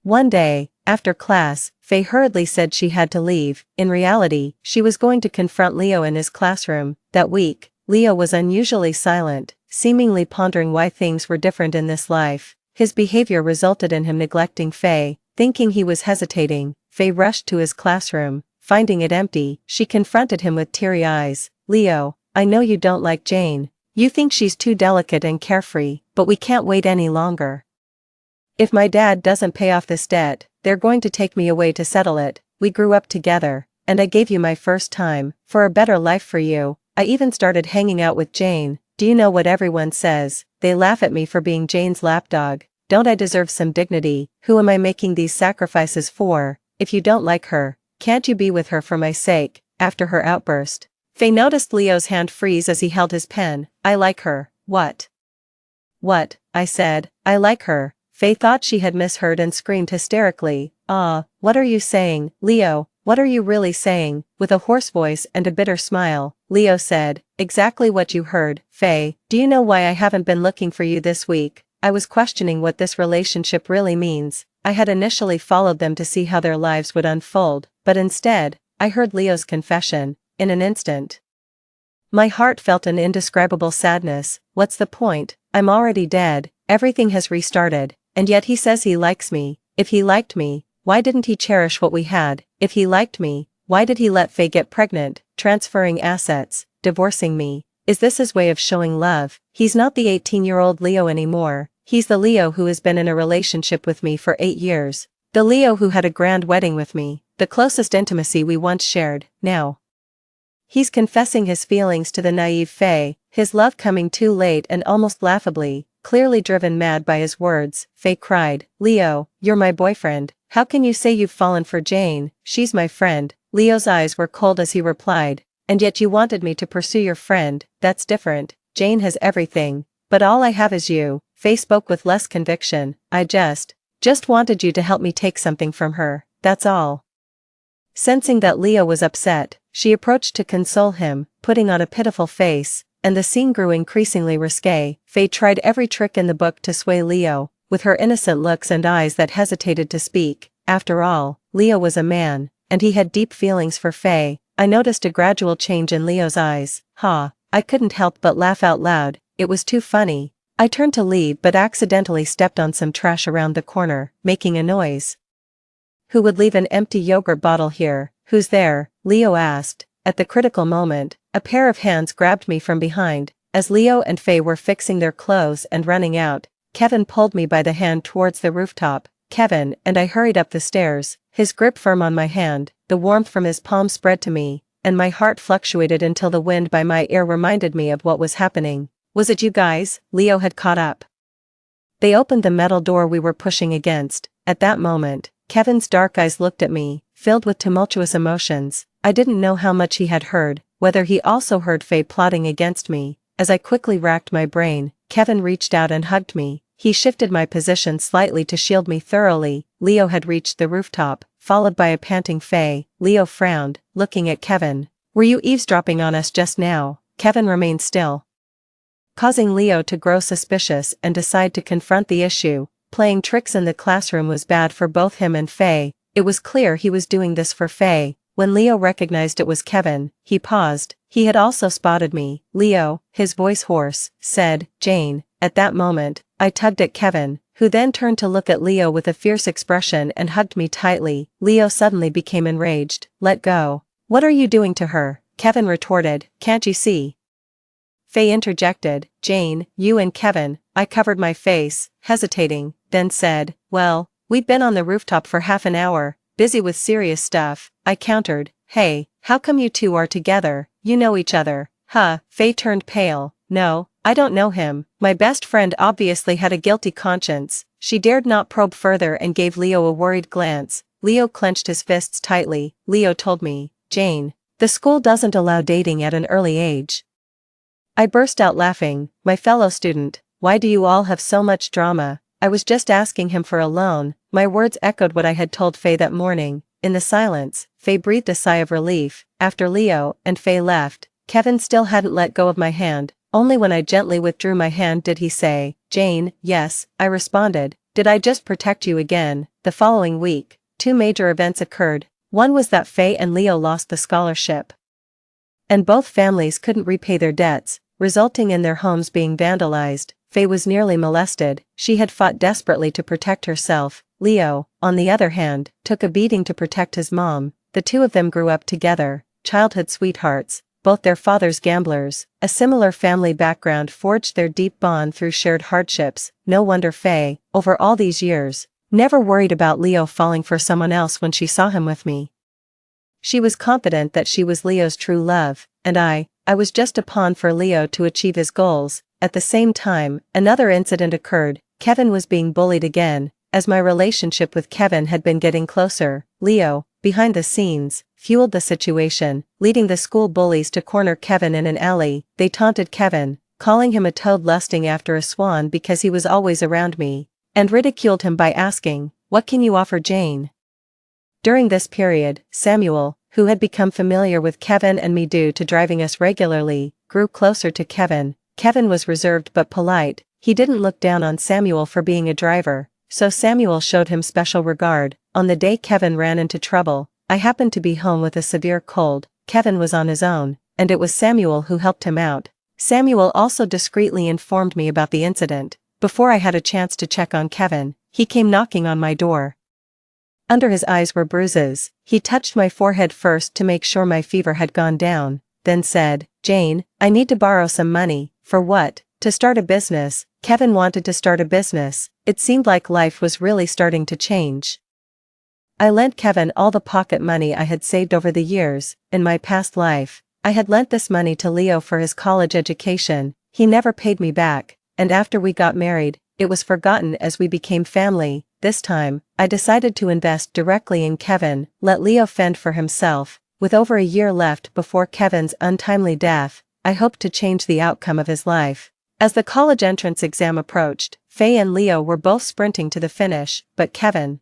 One day, after class, Faye hurriedly said she had to leave. In reality, she was going to confront Leo in his classroom. That week, Leo was unusually silent, seemingly pondering why things were different in this life. His behavior resulted in him neglecting Faye. Thinking he was hesitating, Faye rushed to his classroom. Finding it empty, she confronted him with teary eyes. "Leo, I know you don't like Jane. You think she's too delicate and carefree, but we can't wait any longer. If my dad doesn't pay off this debt, they're going to take me away to settle it. We grew up together, and I gave you my first time, for a better life for you. I even started hanging out with Jane. Do you know what everyone says? They laugh at me for being Jane's lapdog. Don't I deserve some dignity? Who am I making these sacrifices for? If you don't like her, can't you be with her for my sake?" after her outburst. Faye noticed Leo's hand freeze as he held his pen. I like her. What? What? I said. I like her. Faye thought she had misheard and screamed hysterically. What are you saying, Leo? What are you really saying? With a hoarse voice and a bitter smile, Leo said, exactly what you heard, Faye. Do you know why I haven't been looking for you this week? I was questioning what this relationship really means. I had initially followed them to see how their lives would unfold, but instead, I heard Leo's confession. In an instant, my heart felt an indescribable sadness. What's the point? I'm already dead, everything has restarted, and yet he says he likes me. If he liked me, why didn't he cherish what we had? If he liked me, why did he let Faye get pregnant, transferring assets, divorcing me? Is this his way of showing love? He's not the 18-year-old Leo anymore. He's the Leo who has been in a relationship with me for 8 years. The Leo who had a grand wedding with me, the closest intimacy we once shared. Now he's confessing his feelings to the naive Faye, his love coming too late and almost laughably, clearly driven mad by his words. Faye cried, Leo, you're my boyfriend. How can you say you've fallen for Jane? She's my friend. Leo's eyes were cold as he replied, and yet you wanted me to pursue your friend. That's different. Jane has everything, but all I have is you. Faye spoke with less conviction. I just wanted you to help me take something from her, that's all. Sensing that Leo was upset, she approached to console him, putting on a pitiful face, and the scene grew increasingly risque. Faye tried every trick in the book to sway Leo, with her innocent looks and eyes that hesitated to speak. After all, Leo was a man, and he had deep feelings for Faye. I noticed a gradual change in Leo's eyes. I couldn't help but laugh out loud, it was too funny. I turned to leave but accidentally stepped on some trash around the corner, making a noise. Who would leave an empty yogurt bottle here? Who's there? Leo asked. At the critical moment, a pair of hands grabbed me from behind. As Leo and Faye were fixing their clothes and running out, Kevin pulled me by the hand towards the rooftop. Kevin, and I hurried up the stairs, his grip firm on my hand. The warmth from his palm spread to me, and my heart fluctuated until the wind by my ear reminded me of what was happening. Was it you guys? Leo had caught up. They opened the metal door we were pushing against. At that moment, Kevin's dark eyes looked at me, filled with tumultuous emotions. I didn't know how much he had heard, whether he also heard Faye plotting against me. As I quickly racked my brain, Kevin reached out and hugged me. He shifted my position slightly to shield me thoroughly. Leo had reached the rooftop, followed by a panting Faye. Leo frowned, looking at Kevin. Were you eavesdropping on us just now? Kevin remained still, causing Leo to grow suspicious and decide to confront the issue. Playing tricks in the classroom was bad for both him and Faye. It was clear he was doing this for Faye. When Leo recognized it was Kevin, he paused. He had also spotted me. Leo, his voice hoarse, said, Jane. At that moment, I tugged at Kevin, who then turned to look at Leo with a fierce expression and hugged me tightly. Leo suddenly became enraged. Let go. What are you doing to her? Kevin retorted. Can't you see? Faye interjected. Jane, you and Kevin. I covered my face, hesitating, then said, well, we'd been on the rooftop for half an hour, busy with serious stuff. I countered. Hey, how come you two are together? You know each other. Faye turned pale. No, I don't know him. My best friend obviously had a guilty conscience. She dared not probe further and gave Leo a worried glance. Leo clenched his fists tightly. Leo told me, Jane, the school doesn't allow dating at an early age. I burst out laughing. My fellow student, why do you all have so much drama? I was just asking him for a loan. My words echoed what I had told Faye that morning. In the silence, Faye breathed a sigh of relief. After Leo and Faye left, Kevin still hadn't let go of my hand. Only when I gently withdrew my hand did he say, Jane. Yes, I responded. Did I just protect you again? The following week, 2 major events occurred. One was that Faye and Leo lost the scholarship, and both families couldn't repay their debts, resulting in their homes being vandalized. Faye was nearly molested. She had fought desperately to protect herself. Leo, on the other hand, took a beating to protect his mom. The two of them grew up together, childhood sweethearts, both their fathers gamblers. A similar family background forged their deep bond through shared hardships. No wonder Faye, over all these years, never worried about Leo falling for someone else when she saw him with me. She was confident that she was Leo's true love, and I was just a pawn for Leo to achieve his goals. At the same time, another incident occurred. Kevin was being bullied again. As my relationship with Kevin had been getting closer, Leo, behind the scenes, fueled the situation, leading the school bullies to corner Kevin in an alley. They taunted Kevin, calling him a toad lusting after a swan because he was always around me, and ridiculed him by asking, "What can you offer Jane?" During this period, Samuel, who had become familiar with Kevin and me due to driving us regularly, grew closer to Kevin. Kevin was reserved but polite. He didn't look down on Samuel for being a driver, so Samuel showed him special regard. On the day Kevin ran into trouble, I happened to be home with a severe cold. Kevin was on his own, and it was Samuel who helped him out. Samuel also discreetly informed me about the incident. Before I had a chance to check on Kevin, he came knocking on my door. Under his eyes were bruises. He touched my forehead first to make sure my fever had gone down, then said, "Jane, I need to borrow some money." "For what?" "To start a business." Kevin wanted to start a business. It seemed like life was really starting to change. I lent Kevin all the pocket money I had saved over the years. In my past life, I had lent this money to Leo for his college education. He never paid me back, and after we got married, it was forgotten as we became family. This time, I decided to invest directly in Kevin, let Leo fend for himself. With over a year left before Kevin's untimely death, I hoped to change the outcome of his life. As the college entrance exam approached, Faye and Leo were both sprinting to the finish, but Kevin,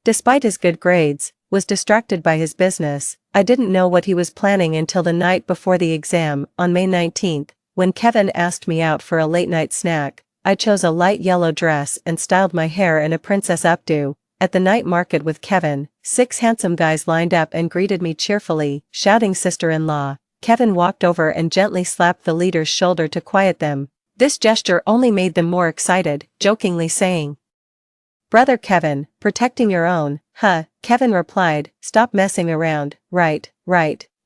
despite his good grades, was distracted by his business. I didn't know what he was planning until the night before the exam, on May 19th, when Kevin asked me out for a late-night snack. I chose a light yellow dress and styled my hair in a princess updo. At the night market with Kevin, 6 handsome guys lined up and greeted me cheerfully, shouting sister-in-law. Kevin walked over and gently slapped the leader's shoulder to quiet them. This gesture only made them more excited, jokingly saying, "Brother Kevin, protecting your own, huh?" Kevin replied, "Stop messing around." Right,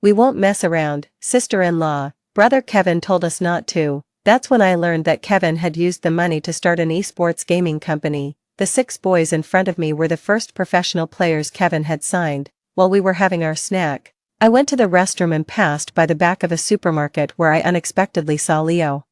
we won't mess around, sister-in-law. Brother Kevin told us not to." That's when I learned that Kevin had used the money to start an esports gaming company. The 6 boys in front of me were the first professional players Kevin had signed. While we were having our snack, I went to the restroom and passed by the back of a supermarket where I unexpectedly saw Leo.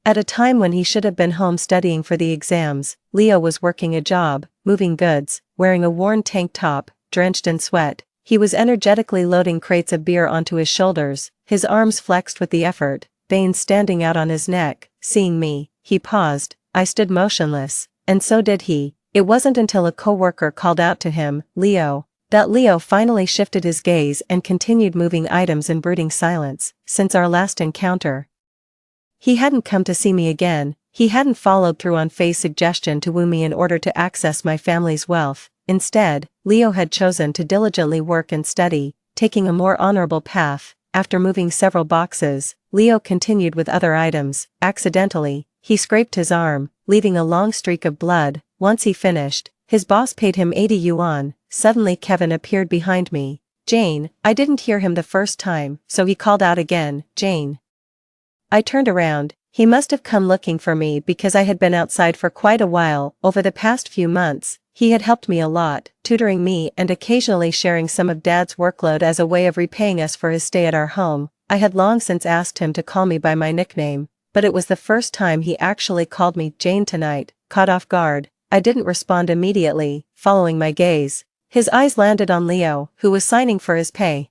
At a time when he should have been home studying for the exams, Leo was working a job, moving goods, wearing a worn tank top, drenched in sweat. He was energetically loading crates of beer onto his shoulders, his arms flexed with the effort, veins standing out on his neck. Seeing me, he paused. I stood motionless, and so did he. It wasn't until a coworker called out to him, "Leo," that Leo finally shifted his gaze and continued moving items in brooding silence. Since our last encounter, he hadn't come to see me again. He hadn't followed through on Faye's suggestion to woo me in order to access my family's wealth. Instead, Leo had chosen to diligently work and study, taking a more honorable path. After moving several boxes, Leo continued with other items. Accidentally, he scraped his arm, leaving a long streak of blood. Once he finished, his boss paid him 80 yuan. Suddenly Kevin appeared behind me. "Jane." I didn't hear him the first time, so he called out again, "Jane." I turned around. He must have come looking for me because I had been outside for quite a while. Over the past few months, he had helped me a lot, tutoring me and occasionally sharing some of Dad's workload as a way of repaying us for his stay at our home. I had long since asked him to call me by my nickname, but it was the first time he actually called me Jane tonight. Caught off guard, I didn't respond immediately. Following my gaze, his eyes landed on Leo, who was signing for his pay.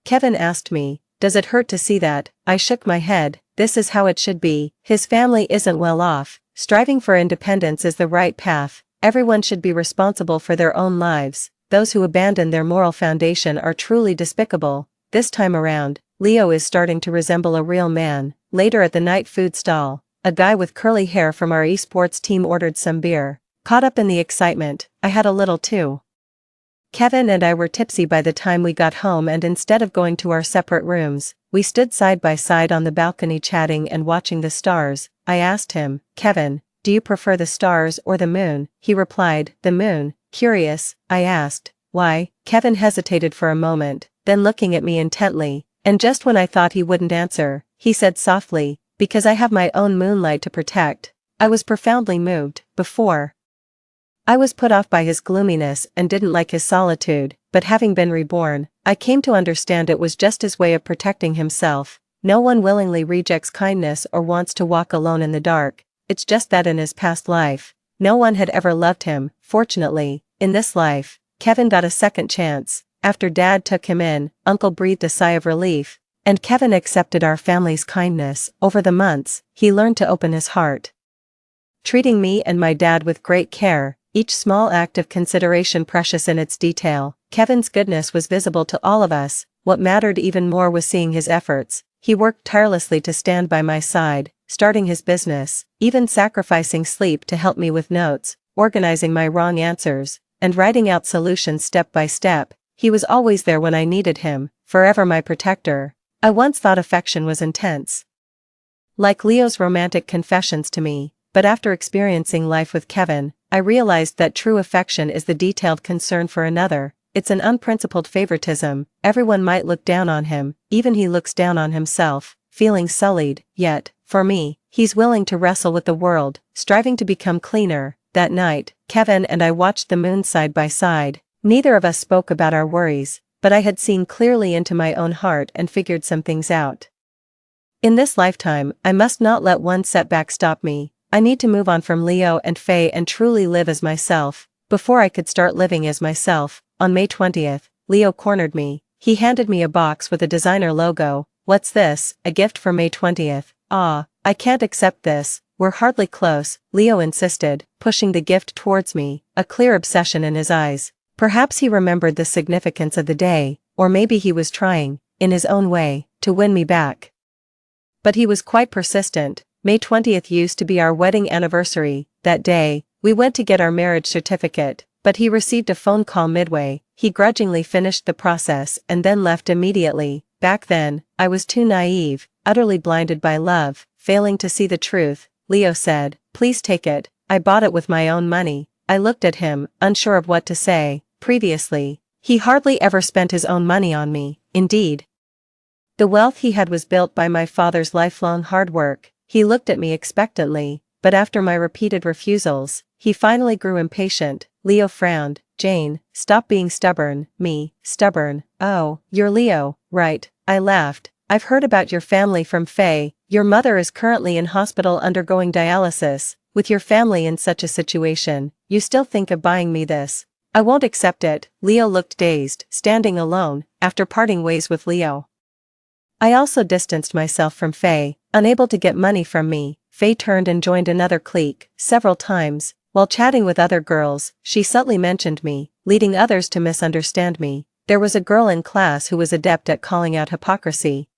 Kevin asked me, "Does it hurt to see that?" I shook my head. This is how it should be. His family isn't well off. Striving for independence is the right path. Everyone should be responsible for their own lives. Those who abandon their moral foundation are truly despicable. This time around, Leo is starting to resemble a real man. Later at the night food stall, a guy with curly hair from our esports team ordered some beer. Caught up in the excitement, I had a little too. Kevin and I were tipsy by the time we got home, and instead of going to our separate rooms, we stood side by side on the balcony chatting and watching the stars. I asked him, "Kevin, do you prefer the stars or the moon?" He replied, "The moon." Curious, I asked, "Why?" Kevin hesitated for a moment, then looking at me intently, and just when I thought he wouldn't answer, he said softly, "Because I have my own moonlight to protect." I was profoundly moved. Before, I was put off by his gloominess and didn't like his solitude, but having been reborn, I came to understand it was just his way of protecting himself. No one willingly rejects kindness or wants to walk alone in the dark. It's just that in his past life, no one had ever loved him. Fortunately, in this life, Kevin got a second chance. After Dad took him in, Uncle breathed a sigh of relief, and Kevin accepted our family's kindness. Over the months, he learned to open his heart, treating me and my dad with great care, each small act of consideration precious in its detail. Kevin's goodness was visible to all of us. What mattered even more was seeing his efforts. He worked tirelessly to stand by my side, starting his business, even sacrificing sleep to help me with notes, organizing my wrong answers, and writing out solutions step by step. He was always there when I needed him, forever my protector. I once thought affection was intense, like Leo's romantic confessions to me, but after experiencing life with Kevin, I realized that true affection is the detailed concern for another. It's an unprincipled favoritism. Everyone might look down on him, even he looks down on himself, feeling sullied, yet, for me, he's willing to wrestle with the world, striving to become cleaner. That night, Kevin and I watched the moon side by side. Neither of us spoke about our worries, but I had seen clearly into my own heart and figured some things out. In this lifetime, I must not let one setback stop me. I need to move on from Leo and Faye and truly live as myself. Before I could start living as myself, on May 20th, Leo cornered me. He handed me a box with a designer logo. "What's this? A gift for May 20th. Ah, I can't accept this. We're hardly close," Leo insisted, pushing the gift towards me, a clear obsession in his eyes. Perhaps he remembered the significance of the day, or maybe he was trying, in his own way, to win me back. But he was quite persistent. May 20th used to be our wedding anniversary. That day, we went to get our marriage certificate, but he received a phone call midway. He grudgingly finished the process and then left immediately. Back then, I was too naive, utterly blinded by love, failing to see the truth. Leo said, "Please take it. I bought it with my own money." I looked at him, unsure of what to say. Previously, he hardly ever spent his own money on me. Indeed, the wealth he had was built by my father's lifelong hard work. He looked at me expectantly, but after my repeated refusals, he finally grew impatient. Leo frowned. "Jane, stop being stubborn." "Me, stubborn? Oh, you're Leo, right?" I laughed. "I've heard about your family from Faye. Your mother is currently in hospital undergoing dialysis. With your family in such a situation, you still think of buying me this?" "I won't accept it." Leo looked dazed, standing alone, after parting ways with Leo. I also distanced myself from Faye, unable to get money from me. Faye turned and joined another clique. Several times, while chatting with other girls, she subtly mentioned me, leading others to misunderstand me. There was a girl in class who was adept at calling out hypocrisy,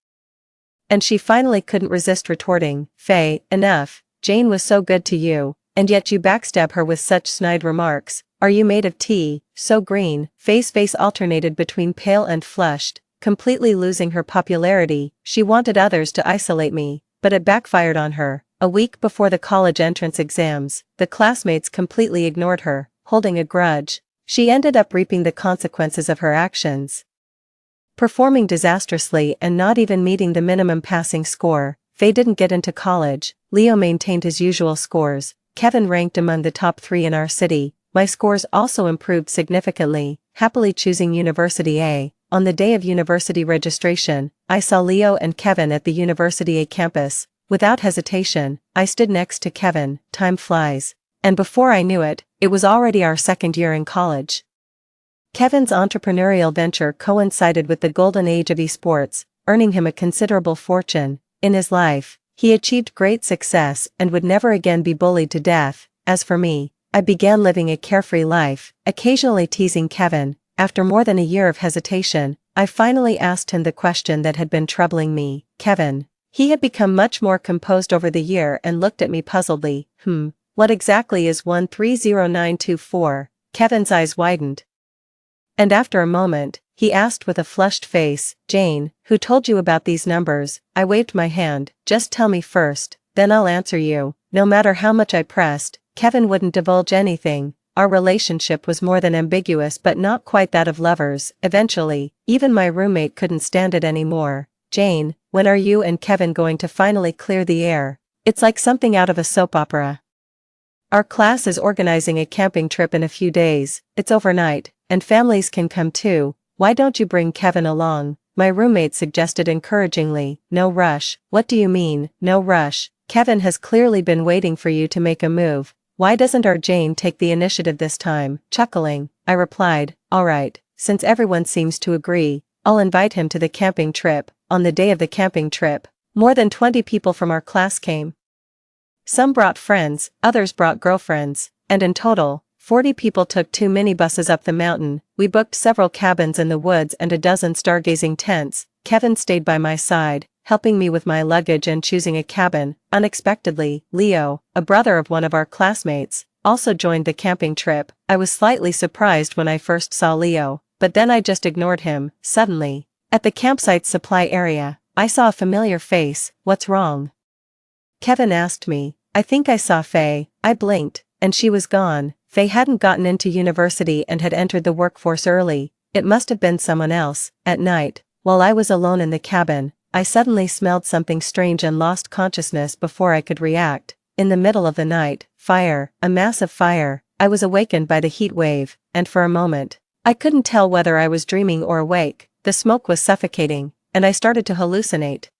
and she finally couldn't resist retorting, "Faye, enough. Jane was so good to you, and yet you backstab her with such snide remarks. Are you made of tea, so green?" Faye's face alternated between pale and flushed, completely losing her popularity. She wanted others to isolate me, but it backfired on her. A week before the college entrance exams, the classmates completely ignored her, holding a grudge. She ended up reaping the consequences of her actions, performing disastrously and not even meeting the minimum passing score. Faye didn't get into college. Leo maintained his usual scores. Kevin ranked among the top 3 in our city. My scores also improved significantly, happily choosing University A. On the day of university registration, I saw Leo and Kevin at the University A campus. Without hesitation, I stood next to Kevin. Time flies. And before I knew it, it was already our second year in college. Kevin's entrepreneurial venture coincided with the golden age of esports, earning him a considerable fortune. In his life, he achieved great success and would never again be bullied to death. As for me, I began living a carefree life, occasionally teasing Kevin. After more than a year of hesitation, I finally asked him the question that had been troubling me. "Kevin." He had become much more composed over the year and looked at me puzzledly. What exactly is 130924? Kevin's eyes widened, and after a moment, he asked with a flushed face, "Jane, who told you about these numbers?" I waved my hand. "Just tell me first, then I'll answer you." No matter how much I pressed, Kevin wouldn't divulge anything. Our relationship was more than ambiguous but not quite that of lovers. Eventually, even my roommate couldn't stand it anymore. "Jane, when are you and Kevin going to finally clear the air? It's like something out of a soap opera. Our class is organizing a camping trip in a few days. It's overnight, and families can come too. Why don't you bring Kevin along?" My roommate suggested encouragingly. "No rush." "What do you mean, no rush? Kevin has clearly been waiting for you to make a move. Why doesn't our Jane take the initiative this time?" Chuckling, I replied, alright, since everyone seems to agree, I'll invite him to the camping trip. On the day of the camping trip, more than 20 people from our class came. Some brought friends, others brought girlfriends, and in total, 40 people took 2 minibuses up the mountain. We booked several cabins in the woods and a dozen stargazing tents. Kevin stayed by my side, helping me with my luggage and choosing a cabin. Unexpectedly, Leo, a brother of one of our classmates, also joined the camping trip. I was slightly surprised when I first saw Leo, but then I just ignored him. Suddenly, at the campsite's supply area, I saw a familiar face. What's wrong? Kevin asked me. I think I saw Faye. I blinked, and she was gone. Faye hadn't gotten into university and had entered the workforce early. It must have been someone else. At night, while I was alone in the cabin, I suddenly smelled something strange and lost consciousness before I could react. In the middle of the night, fire, a massive fire. I was awakened by the heat wave, and for a moment, I couldn't tell whether I was dreaming or awake. The smoke was suffocating, and I started to hallucinate.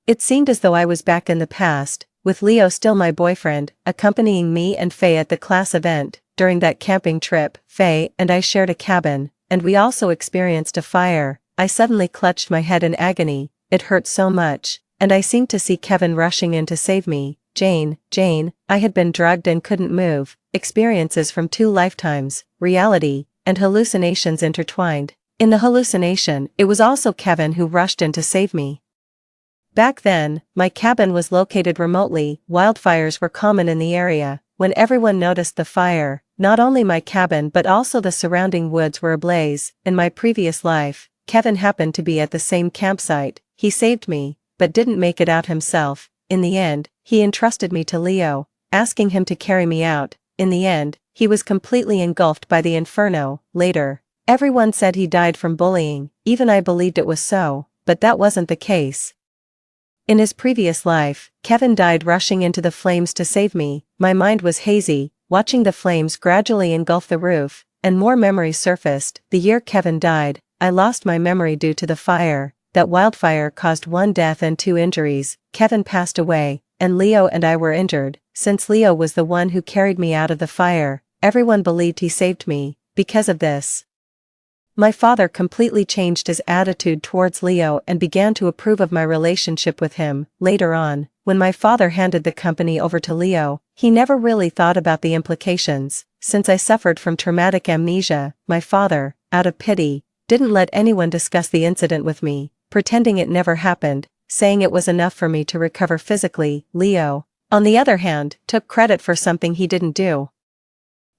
It seemed as though I was back in the past, with Leo still my boyfriend, accompanying me and Faye at the class event. During that camping trip, Faye and I shared a cabin, and we also experienced a fire. I suddenly clutched my head in agony. It hurt so much, and I seemed to see Kevin rushing in to save me. Jane, I had been drugged and couldn't move. Experiences from 2 lifetimes, reality, and hallucinations intertwined. In the hallucination, it was also Kevin who rushed in to save me. Back then, my cabin was located remotely. Wildfires were common in the area. When everyone noticed the fire, not only my cabin but also the surrounding woods were ablaze. In my previous life, Kevin happened to be at the same campsite. He saved me, but didn't make it out himself. In the end, he entrusted me to Leo, asking him to carry me out. In the end, he was completely engulfed by the inferno. Later, everyone said he died from bullying. Even I believed it was so, but that wasn't the case. In his previous life, Kevin died rushing into the flames to save me. My mind was hazy, watching the flames gradually engulf the roof, and more memories surfaced. The year Kevin died, I lost my memory due to the fire. That wildfire caused 1 death and 2 injuries. Kevin passed away, and Leo and I were injured. Since Leo was the one who carried me out of the fire, everyone believed he saved me. Because of this, my father completely changed his attitude towards Leo and began to approve of my relationship with him. Later on, when my father handed the company over to Leo, he never really thought about the implications. Since I suffered from traumatic amnesia, my father, out of pity, didn't let anyone discuss the incident with me, pretending it never happened, saying it was enough for me to recover physically. Leo, on the other hand, took credit for something he didn't do.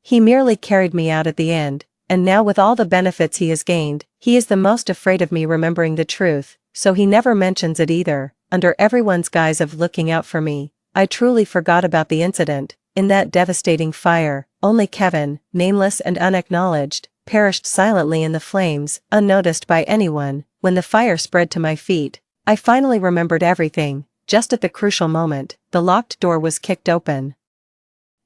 He merely carried me out at the end. And now with all the benefits he has gained, he is the most afraid of me remembering the truth, so he never mentions it either. Under everyone's guise of looking out for me, I truly forgot about the incident. In that devastating fire, only Kevin, nameless and unacknowledged, perished silently in the flames, unnoticed by anyone. When the fire spread to my feet, I finally remembered everything. Just at the crucial moment, the locked door was kicked open,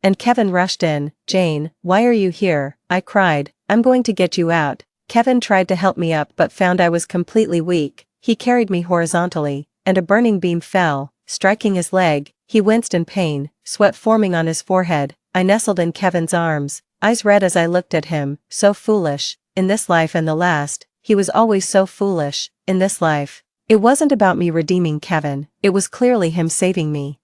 and Kevin rushed in. Jane, why are you here? I cried. I'm going to get you out. Kevin tried to help me up but found I was completely weak. He carried me horizontally, and a burning beam fell, striking his leg. He winced in pain, sweat forming on his forehead. I nestled in Kevin's arms, eyes red as I looked at him. So foolish. In this life and the last, he was always so foolish. In this life, it wasn't about me redeeming Kevin, it was clearly him saving me.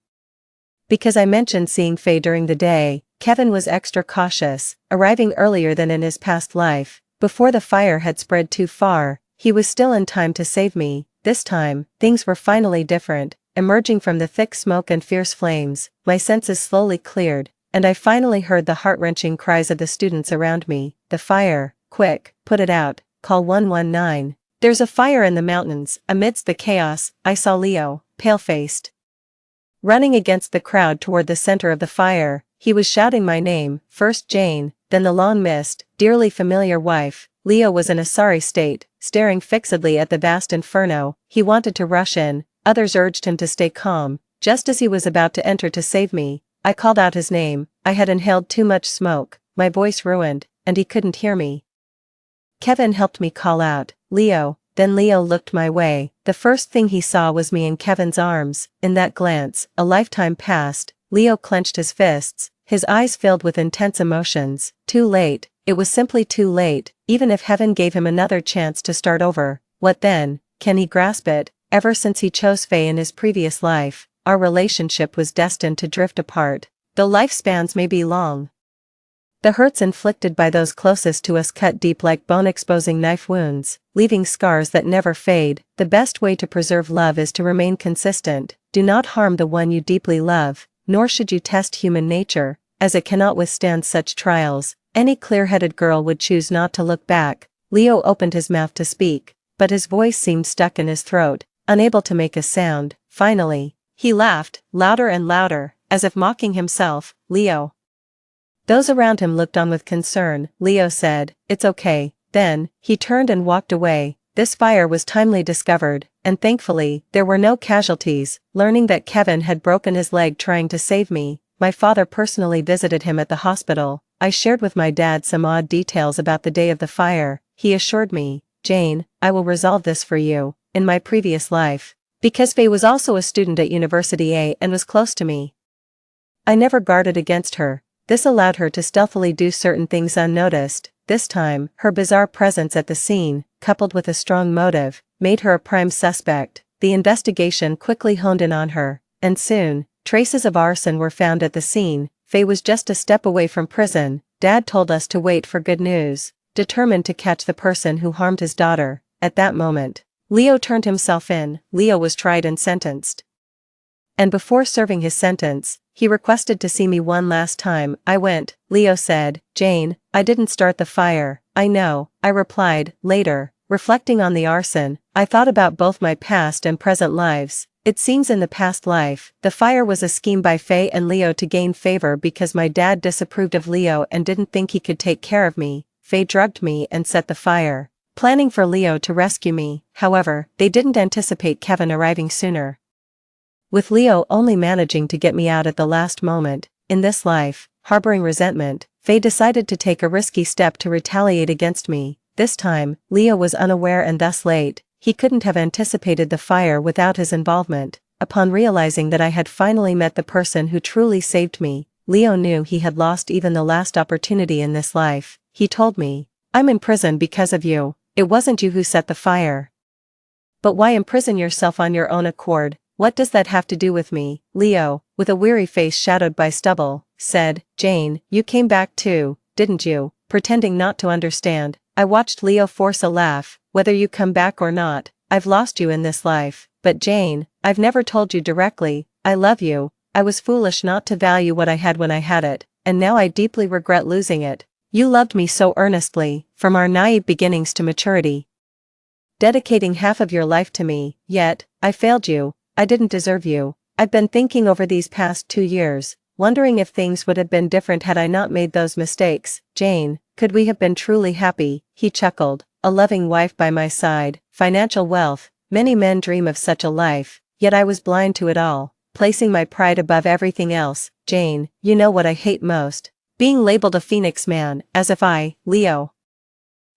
Because I mentioned seeing Faye during the day, Kevin was extra cautious, arriving earlier than in his past life. Before the fire had spread too far, he was still in time to save me. This time, things were finally different. Emerging from the thick smoke and fierce flames, my senses slowly cleared, and I finally heard the heart-wrenching cries of the students around me. The fire, quick, put it out, call 119. There's a fire in the mountains. Amidst the chaos, I saw Leo, pale-faced, running against the crowd toward the center of the fire. He was shouting my name, first Jane, then the long missed, dearly familiar wife. Leo was in a sorry state, staring fixedly at the vast inferno. He wanted to rush in, others urged him to stay calm. Just as he was about to enter to save me, I called out his name. I had inhaled too much smoke, my voice ruined, and he couldn't hear me. Kevin helped me call out, Leo. Then Leo looked my way. The first thing he saw was me in Kevin's arms. In that glance, a lifetime passed. Leo clenched his fists, his eyes filled with intense emotions. Too late, it was simply too late. Even if heaven gave him another chance to start over, what then? Can he grasp it? Ever since he chose Faye in his previous life, our relationship was destined to drift apart. Though lifespans may be long, the hurts inflicted by those closest to us cut deep like bone-exposing knife wounds, leaving scars that never fade. The best way to preserve love is to remain consistent. Do not harm the one you deeply love, nor should you test human nature, as it cannot withstand such trials. Any clear-headed girl would choose not to look back. Leo opened his mouth to speak, but his voice seemed stuck in his throat, unable to make a sound. Finally, he laughed, louder and louder, as if mocking himself. Leo. Those around him looked on with concern. Leo said, "It's okay." Then, he turned and walked away. This fire was timely discovered, and thankfully, there were no casualties. Learning that Kevin had broken his leg trying to save me, my father personally visited him at the hospital. I shared with my dad some odd details about the day of the fire. He assured me, "Jane, I will resolve this for you." In my previous life, because Faye was also a student at University A and was close to me, I never guarded against her. This allowed her to stealthily do certain things unnoticed. This time, her bizarre presence at the scene, coupled with a strong motive, made her a prime suspect. The investigation quickly honed in on her, and soon, traces of arson were found at the scene. Faye was just a step away from prison. Dad told us to wait for good news, determined to catch the person who harmed his daughter. At that moment, Leo turned himself in. Leo was tried and sentenced. And before serving his sentence, he requested to see me one last time. I went. Leo said, "Jane, I didn't start the fire." "I know," I replied. Later, reflecting on the arson, I thought about both my past and present lives. It seems in the past life, the fire was a scheme by Faye and Leo to gain favor because my dad disapproved of Leo and didn't think he could take care of me. Faye drugged me and set the fire, planning for Leo to rescue me. However, they didn't anticipate Kevin arriving sooner, with Leo only managing to get me out at the last moment. In this life, harboring resentment, Faye decided to take a risky step to retaliate against me. This time, Leo was unaware and thus late. He couldn't have anticipated the fire without his involvement. Upon realizing that I had finally met the person who truly saved me, Leo knew he had lost even the last opportunity in this life. He told me, "I'm in prison because of you. It wasn't you who set the fire." "But why imprison yourself on your own accord? What does that have to do with me?" Leo, with a weary face shadowed by stubble, said, "Jane, you came back too, didn't you?" Pretending not to understand, I watched Leo force a laugh. "Whether you come back or not, I've lost you in this life. But Jane, I've never told you directly, I love you. I was foolish not to value what I had when I had it, and now I deeply regret losing it. You loved me so earnestly, from our naive beginnings to maturity, dedicating half of your life to me, yet, I failed you. I didn't deserve you. I've been thinking over these past 2 years, wondering if things would have been different had I not made those mistakes. Jane, could we have been truly happy?" He chuckled. "A loving wife by my side, financial wealth, many men dream of such a life, yet I was blind to it all, placing my pride above everything else. Jane, you know what I hate most? Being labeled a Phoenix man, as if I, Leo,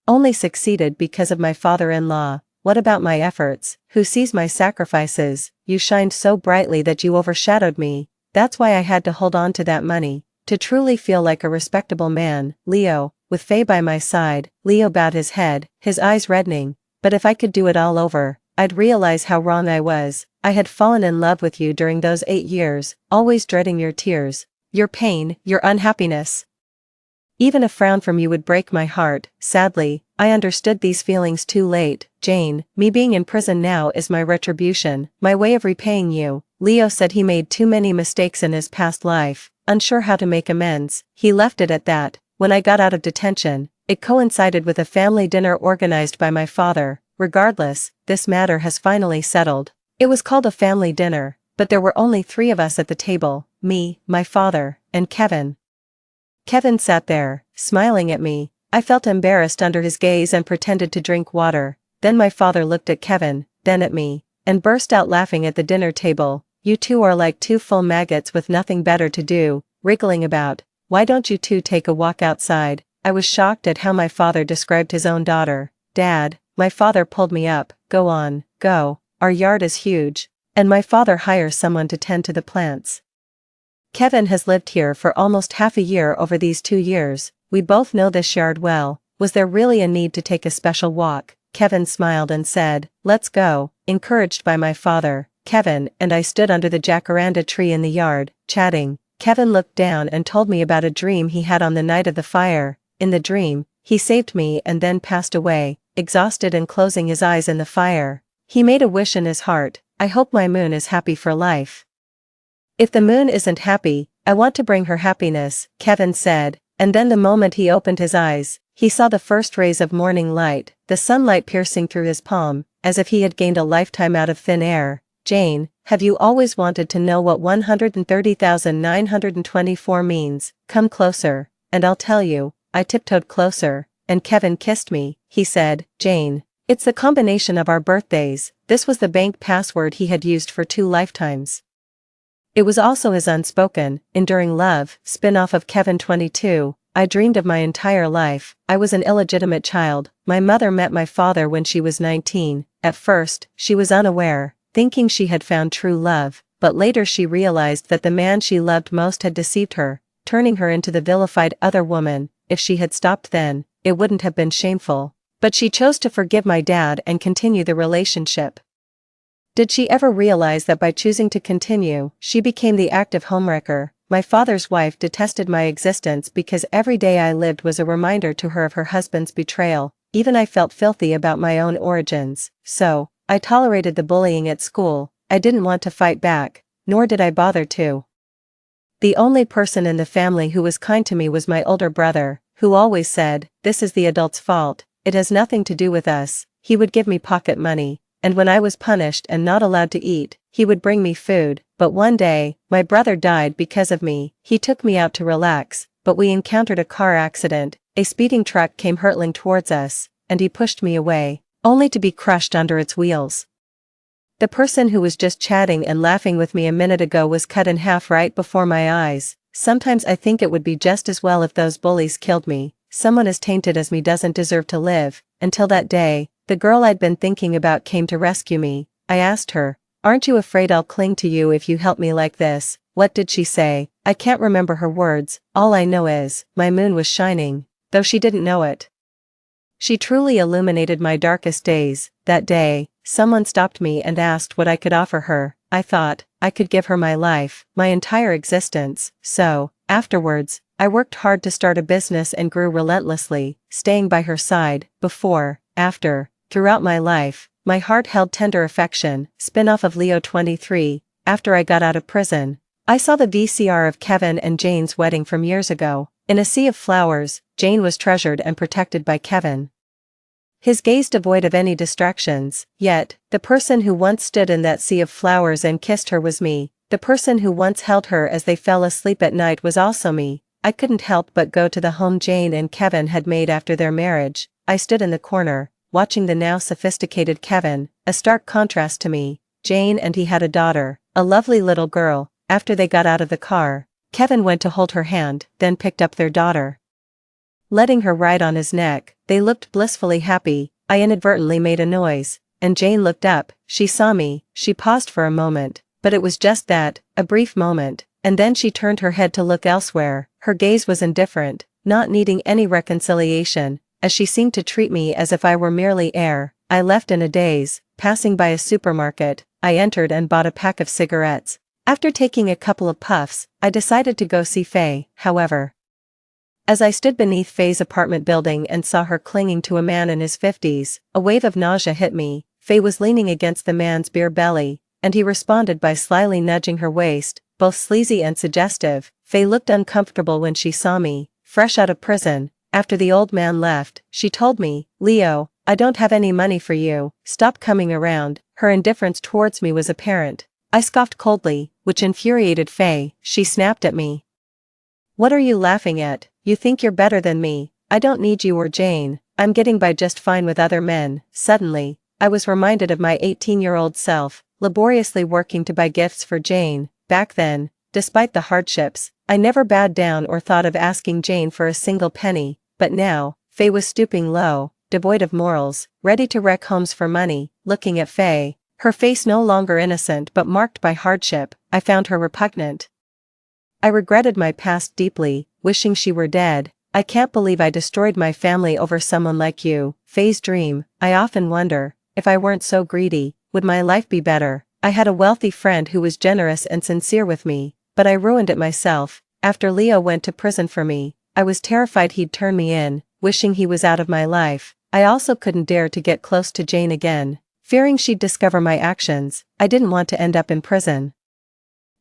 only succeeded because of my father-in-law. What about my efforts? Who sees my sacrifices? You shined so brightly that you overshadowed me. That's why I had to hold on to that money, to truly feel like a respectable man." Leo, with Faye by my side, Leo bowed his head, his eyes reddening. "But if I could do it all over, I'd realize how wrong I was. I had fallen in love with you during those 8 years, always dreading your tears, your pain, your unhappiness. Even a frown from you would break my heart. Sadly, I understood these feelings too late. Jane, me being in prison now is my retribution, my way of repaying you." Leo said he made too many mistakes in his past life, unsure how to make amends. He left it at that. When I got out of detention, it coincided with a family dinner organized by my father. Regardless, this matter has finally settled. It was called a family dinner, but there were only 3 of us at the table, me, my father, and Kevin. Kevin sat there, smiling at me. I felt embarrassed under his gaze and pretended to drink water. Then my father looked at Kevin, then at me, and burst out laughing at the dinner table. "You two are like 2 full maggots with nothing better to do, wriggling about. Why don't you 2 take a walk outside?" I was shocked at how my father described his own daughter. "Dad," my father pulled me up, "Go on, go. Our yard is huge, and my father hires someone to tend to the plants. Kevin has lived here for almost half a year over these 2 years. we both know this yard well. Was there really a need to take a special walk? Kevin smiled and said, let's go. Encouraged by my father, Kevin and I stood under the jacaranda tree in the yard, chatting. Kevin looked down and told me about a dream he had on the night of the fire. In the dream, he saved me and then passed away, exhausted and closing his eyes in the fire. He made a wish in his heart, I hope my moon is happy for life. If the moon isn't happy, I want to bring her happiness, Kevin said, and then the moment he opened his eyes, he saw the first rays of morning light, the sunlight piercing through his palm, as if he had gained a lifetime out of thin air. Jane, have you always wanted to know what 130,924 means? Come closer, and I'll tell you. I tiptoed closer, and Kevin kissed me. He said, Jane, it's the combination of our birthdays. This was the bank password he had used for 2 lifetimes. It was also his unspoken, enduring love, spin-off of Kevin 22. I dreamed of my entire life. I was an illegitimate child. My mother met my father when she was 19. At first, she was unaware, thinking she had found true love, but later she realized that the man she loved most had deceived her, turning her into the vilified other woman. If she had stopped then, it wouldn't have been shameful. But she chose to forgive my dad and continue the relationship. Did she ever realize that by choosing to continue, she became the active homewrecker? My father's wife detested my existence because every day I lived was a reminder to her of her husband's betrayal. Even I felt filthy about my own origins, so I tolerated the bullying at school. I didn't want to fight back, nor did I bother to. The only person in the family who was kind to me was my older brother, who always said, this is the adult's fault, it has nothing to do with us. He would give me pocket money, and when I was punished and not allowed to eat, he would bring me food. But one day, my brother died because of me. He took me out to relax, but we encountered a car accident. A speeding truck came hurtling towards us, and he pushed me away, only to be crushed under its wheels. The person who was just chatting and laughing with me a minute ago was cut in half right before my eyes. Sometimes I think it would be just as well if those bullies killed me. Someone as tainted as me doesn't deserve to live. Until that day, the girl I'd been thinking about came to rescue me. I asked her, aren't you afraid I'll cling to you if you help me like this? What did she say? I can't remember her words. All I know is, my moon was shining, though she didn't know it. She truly illuminated my darkest days. That day, someone stopped me and asked what I could offer her. I thought, I could give her my life, my entire existence. So, afterwards, I worked hard to start a business and grew relentlessly, staying by her side, before, after, throughout my life. My heart held tender affection. Spin-off of Leo 23. After I got out of prison, I saw the VCR of Kevin and Jane's wedding from years ago. In a sea of flowers, Jane was treasured and protected by Kevin. His gaze devoid of any distractions, yet, the person who once stood in that sea of flowers and kissed her was me. The person who once held her as they fell asleep at night was also me. I couldn't help but go to the home Jane and Kevin had made after their marriage. I stood in the corner, watching the now sophisticated Kevin, a stark contrast to me. Jane and he had a daughter, a lovely little girl. After they got out of the car, Kevin went to hold her hand, then picked up their daughter. Letting her ride on his neck, they looked blissfully happy. I inadvertently made a noise, and Jane looked up. She saw me. She paused for a moment, but it was just that, a brief moment, and then she turned her head to look elsewhere. Her gaze was indifferent, not needing any reconciliation, as she seemed to treat me as if I were merely air. I left in a daze. Passing by a supermarket, I entered and bought a pack of cigarettes. After taking a couple of puffs, I decided to go see Faye. However, as I stood beneath Faye's apartment building and saw her clinging to a man in his 50s, a wave of nausea hit me. Faye was leaning against the man's beer belly, and he responded by slyly nudging her waist, both sleazy and suggestive. Faye looked uncomfortable when she saw me, fresh out of prison. After the old man left, she told me, Leo, I don't have any money for you, stop coming around. Her indifference towards me was apparent. I scoffed coldly, which infuriated Faye. She snapped at me. What are you laughing at? You think you're better than me. I don't need you or Jane. I'm getting by just fine with other men. Suddenly, I was reminded of my 18-year-old self, laboriously working to buy gifts for Jane. Back then, despite the hardships, I never bowed down or thought of asking Jane for a single penny. But now, Faye was stooping low, devoid of morals, ready to wreck homes for money. Looking at Faye, her face no longer innocent but marked by hardship, I found her repugnant. I regretted my past deeply, wishing she were dead. I can't believe I destroyed my family over someone like you. Faye's dream. I often wonder, if I weren't so greedy, would my life be better? I had a wealthy friend who was generous and sincere with me, but I ruined it myself. After Leo went to prison for me, I was terrified he'd turn me in, wishing he was out of my life. I also couldn't dare to get close to Jane again, fearing she'd discover my actions. I didn't want to end up in prison.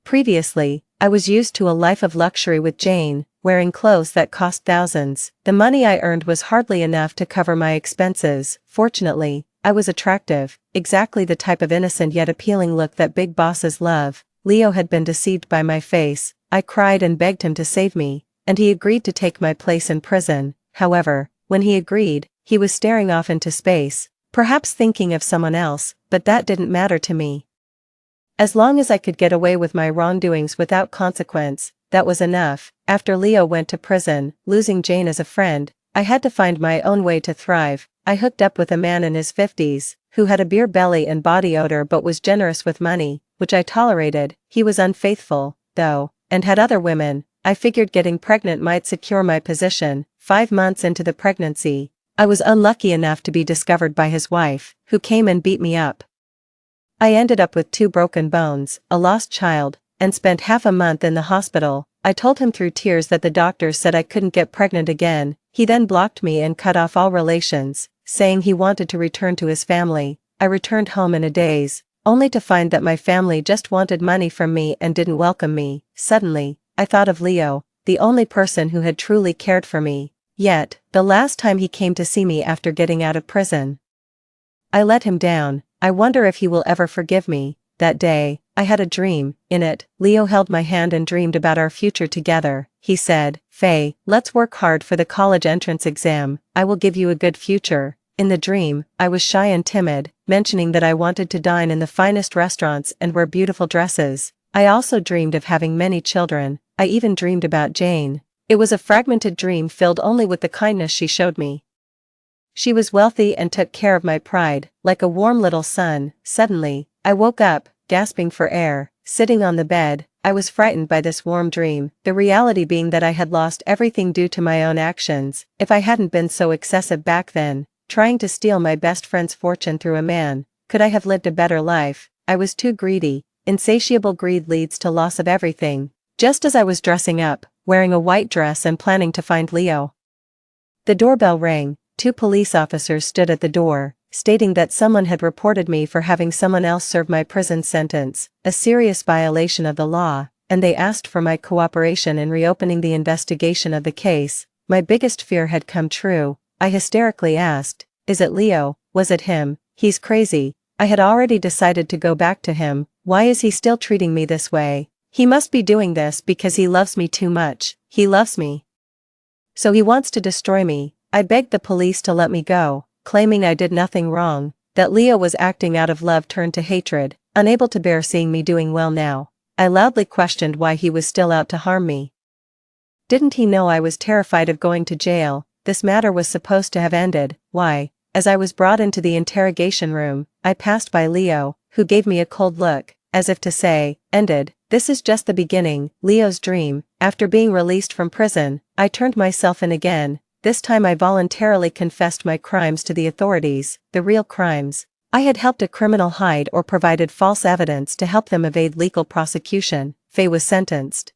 Previously, I was used to a life of luxury with Jane, wearing clothes that cost thousands. The money I earned was hardly enough to cover my expenses. Fortunately, I was attractive, exactly the type of innocent yet appealing look that big bosses love. Leo had been deceived by my face. I cried and begged him to save me, and he agreed to take my place in prison. However, when he agreed, he was staring off into space, perhaps thinking of someone else, but that didn't matter to me. As long as I could get away with my wrongdoings without consequence, that was enough. After Leo went to prison, losing Jane as a friend, I had to find my own way to thrive. I hooked up with a man in his 50s, who had a beer belly and body odor but was generous with money, which I tolerated. He was unfaithful, though, and had other women. I figured getting pregnant might secure my position. 5 months into the pregnancy, I was unlucky enough to be discovered by his wife, who came and beat me up. I ended up with 2 broken bones, a lost child, and spent half a month in the hospital. I told him through tears that the doctors said I couldn't get pregnant again. He then blocked me and cut off all relations, saying he wanted to return to his family. I returned home in a daze, only to find that my family just wanted money from me and didn't welcome me. Suddenly, I thought of Leo, the only person who had truly cared for me. Yet, the last time he came to see me after getting out of prison, I let him down. I wonder if he will ever forgive me. That day, I had a dream. In it, Leo held my hand and dreamed about our future together. He said, "Faye, let's work hard for the college entrance exam. I will give you a good future." In the dream, I was shy and timid, mentioning that I wanted to dine in the finest restaurants and wear beautiful dresses. I also dreamed of having many children. I even dreamed about Jane. It was a fragmented dream filled only with the kindness she showed me. She was wealthy and took care of my pride, like a warm little son. Suddenly, I woke up, gasping for air. Sitting on the bed, I was frightened by this warm dream, the reality being that I had lost everything due to my own actions. If I hadn't been so excessive back then, trying to steal my best friend's fortune through a man, could I have lived a better life? I was too greedy. Insatiable greed leads to loss of everything. Just as I was dressing up, wearing a white dress and planning to find Leo, the doorbell rang. 2 police officers stood at the door, stating that someone had reported me for having someone else serve my prison sentence, a serious violation of the law, and they asked for my cooperation in reopening the investigation of the case. My biggest fear had come true. I hysterically asked, "Is it Leo? Was it him? He's crazy." I had already decided to go back to him. Why is he still treating me this way? He must be doing this because he loves me too much. He loves me, so he wants to destroy me. I begged the police to let me go, claiming I did nothing wrong. That Leo was acting out of love turned to hatred, unable to bear seeing me doing well now. I loudly questioned why he was still out to harm me. Didn't he know I was terrified of going to jail? This matter was supposed to have ended. Why? As I was brought into the interrogation room, I passed by Leo, who gave me a cold look, as if to say, "Ended. This is just the beginning." Leo's dream. After being released from prison, I turned myself in again. This time I voluntarily confessed my crimes to the authorities, the real crimes. I had helped a criminal hide or provided false evidence to help them evade legal prosecution. Faye was sentenced,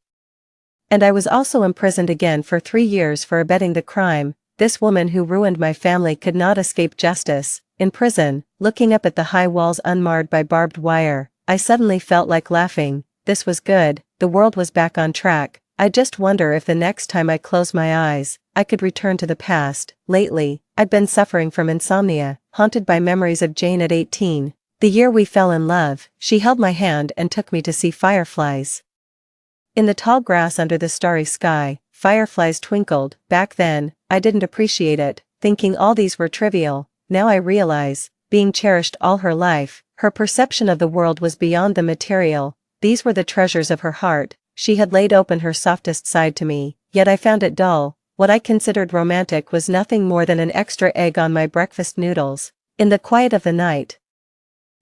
and I was also imprisoned again for 3 years for abetting the crime. This woman who ruined my family could not escape justice. In prison, looking up at the high walls unmarred by barbed wire, I suddenly felt like laughing. This was good. The world was back on track. I just wonder if the next time I close my eyes, I could return to the past. Lately, I'd been suffering from insomnia, haunted by memories of Jane at 18. The year we fell in love. She held my hand and took me to see fireflies. In the tall grass under the starry sky, fireflies twinkled. Back then, I didn't appreciate it, thinking all these were trivial. Now I realize, being cherished all her life, her perception of the world was beyond the material. These were the treasures of her heart. She had laid open her softest side to me, yet I found it dull. What I considered romantic was nothing more than an extra egg on my breakfast noodles. In the quiet of the night,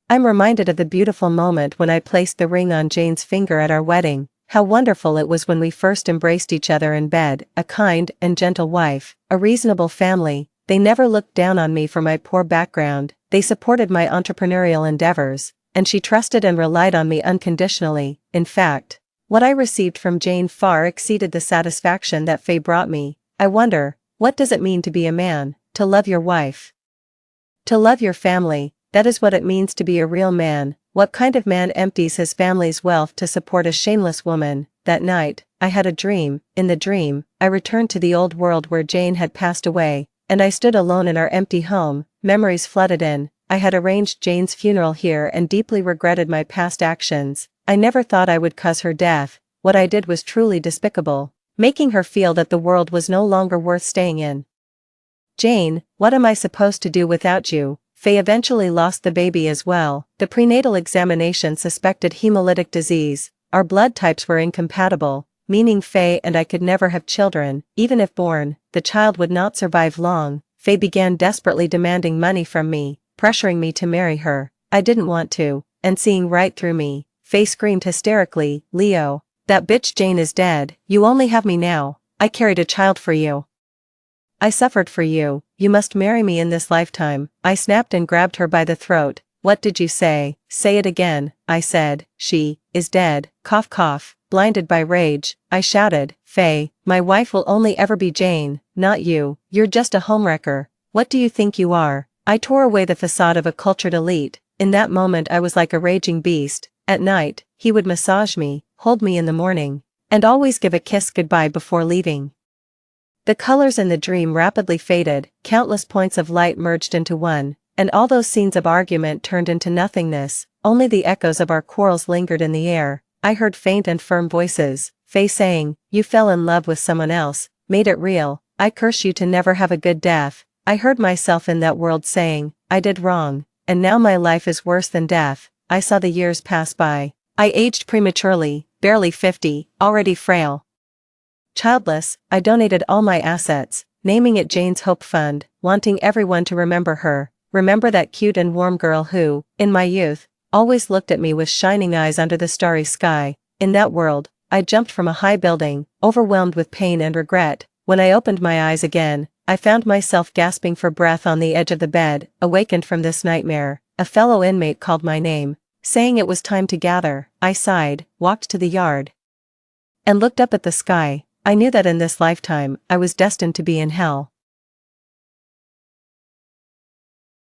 I'm reminded of the beautiful moment when I placed the ring on Jane's finger at our wedding. How wonderful it was when we first embraced each other in bed, a kind and gentle wife, a reasonable family. They never looked down on me for my poor background, they supported my entrepreneurial endeavors, and she trusted and relied on me unconditionally. In fact, what I received from Jane far exceeded the satisfaction that Faye brought me. I wonder, what does it mean to be a man, to love your wife? To love your family, that is what it means to be a real man. What kind of man empties his family's wealth to support a shameless woman? That night, I had a dream. In the dream, I returned to the old world where Jane had passed away, and I stood alone in our empty home. Memories flooded in. I had arranged Jane's funeral here and deeply regretted my past actions. I never thought I would cause her death. What I did was truly despicable, making her feel that the world was no longer worth staying in. Jane, what am I supposed to do without you? Faye eventually lost the baby as well. The prenatal examination suspected hemolytic disease. Our blood types were incompatible, meaning Faye and I could never have children. Even if born, the child would not survive long. Faye began desperately demanding money from me, pressuring me to marry her. I didn't want to, and seeing right through me, Faye screamed hysterically, "Leo, that bitch Jane is dead. You only have me now. I carried a child for you. I suffered for you. You must marry me in this lifetime." I snapped and grabbed her by the throat. "What did you say? Say it again." I said, "She is dead." Cough cough. Blinded by rage, I shouted, "Faye, my wife will only ever be Jane, not you. You're just a homewrecker. What do you think you are?" I tore away the facade of a cultured elite. In that moment I was like a raging beast. At night, he would massage me, hold me in the morning, and always give a kiss goodbye before leaving. The colors in the dream rapidly faded, countless points of light merged into one, and all those scenes of argument turned into nothingness. Only the echoes of our quarrels lingered in the air. I heard faint and firm voices, Faye saying, "You fell in love with someone else, made it real. I curse you to never have a good death." I heard myself in that world saying, "I did wrong, and now my life is worse than death." I saw the years pass by. I aged prematurely, barely 50, already frail. Childless, I donated all my assets, naming it Jane's Hope Fund, wanting everyone to remember her, remember that cute and warm girl who, in my youth, always looked at me with shining eyes under the starry sky. In that world, I jumped from a high building, overwhelmed with pain and regret. When I opened my eyes again, I found myself gasping for breath on the edge of the bed. Awakened from this nightmare, a fellow inmate called my name, saying it was time to gather. I sighed, walked to the yard, and looked up at the sky. I knew that in this lifetime, I was destined to be in hell.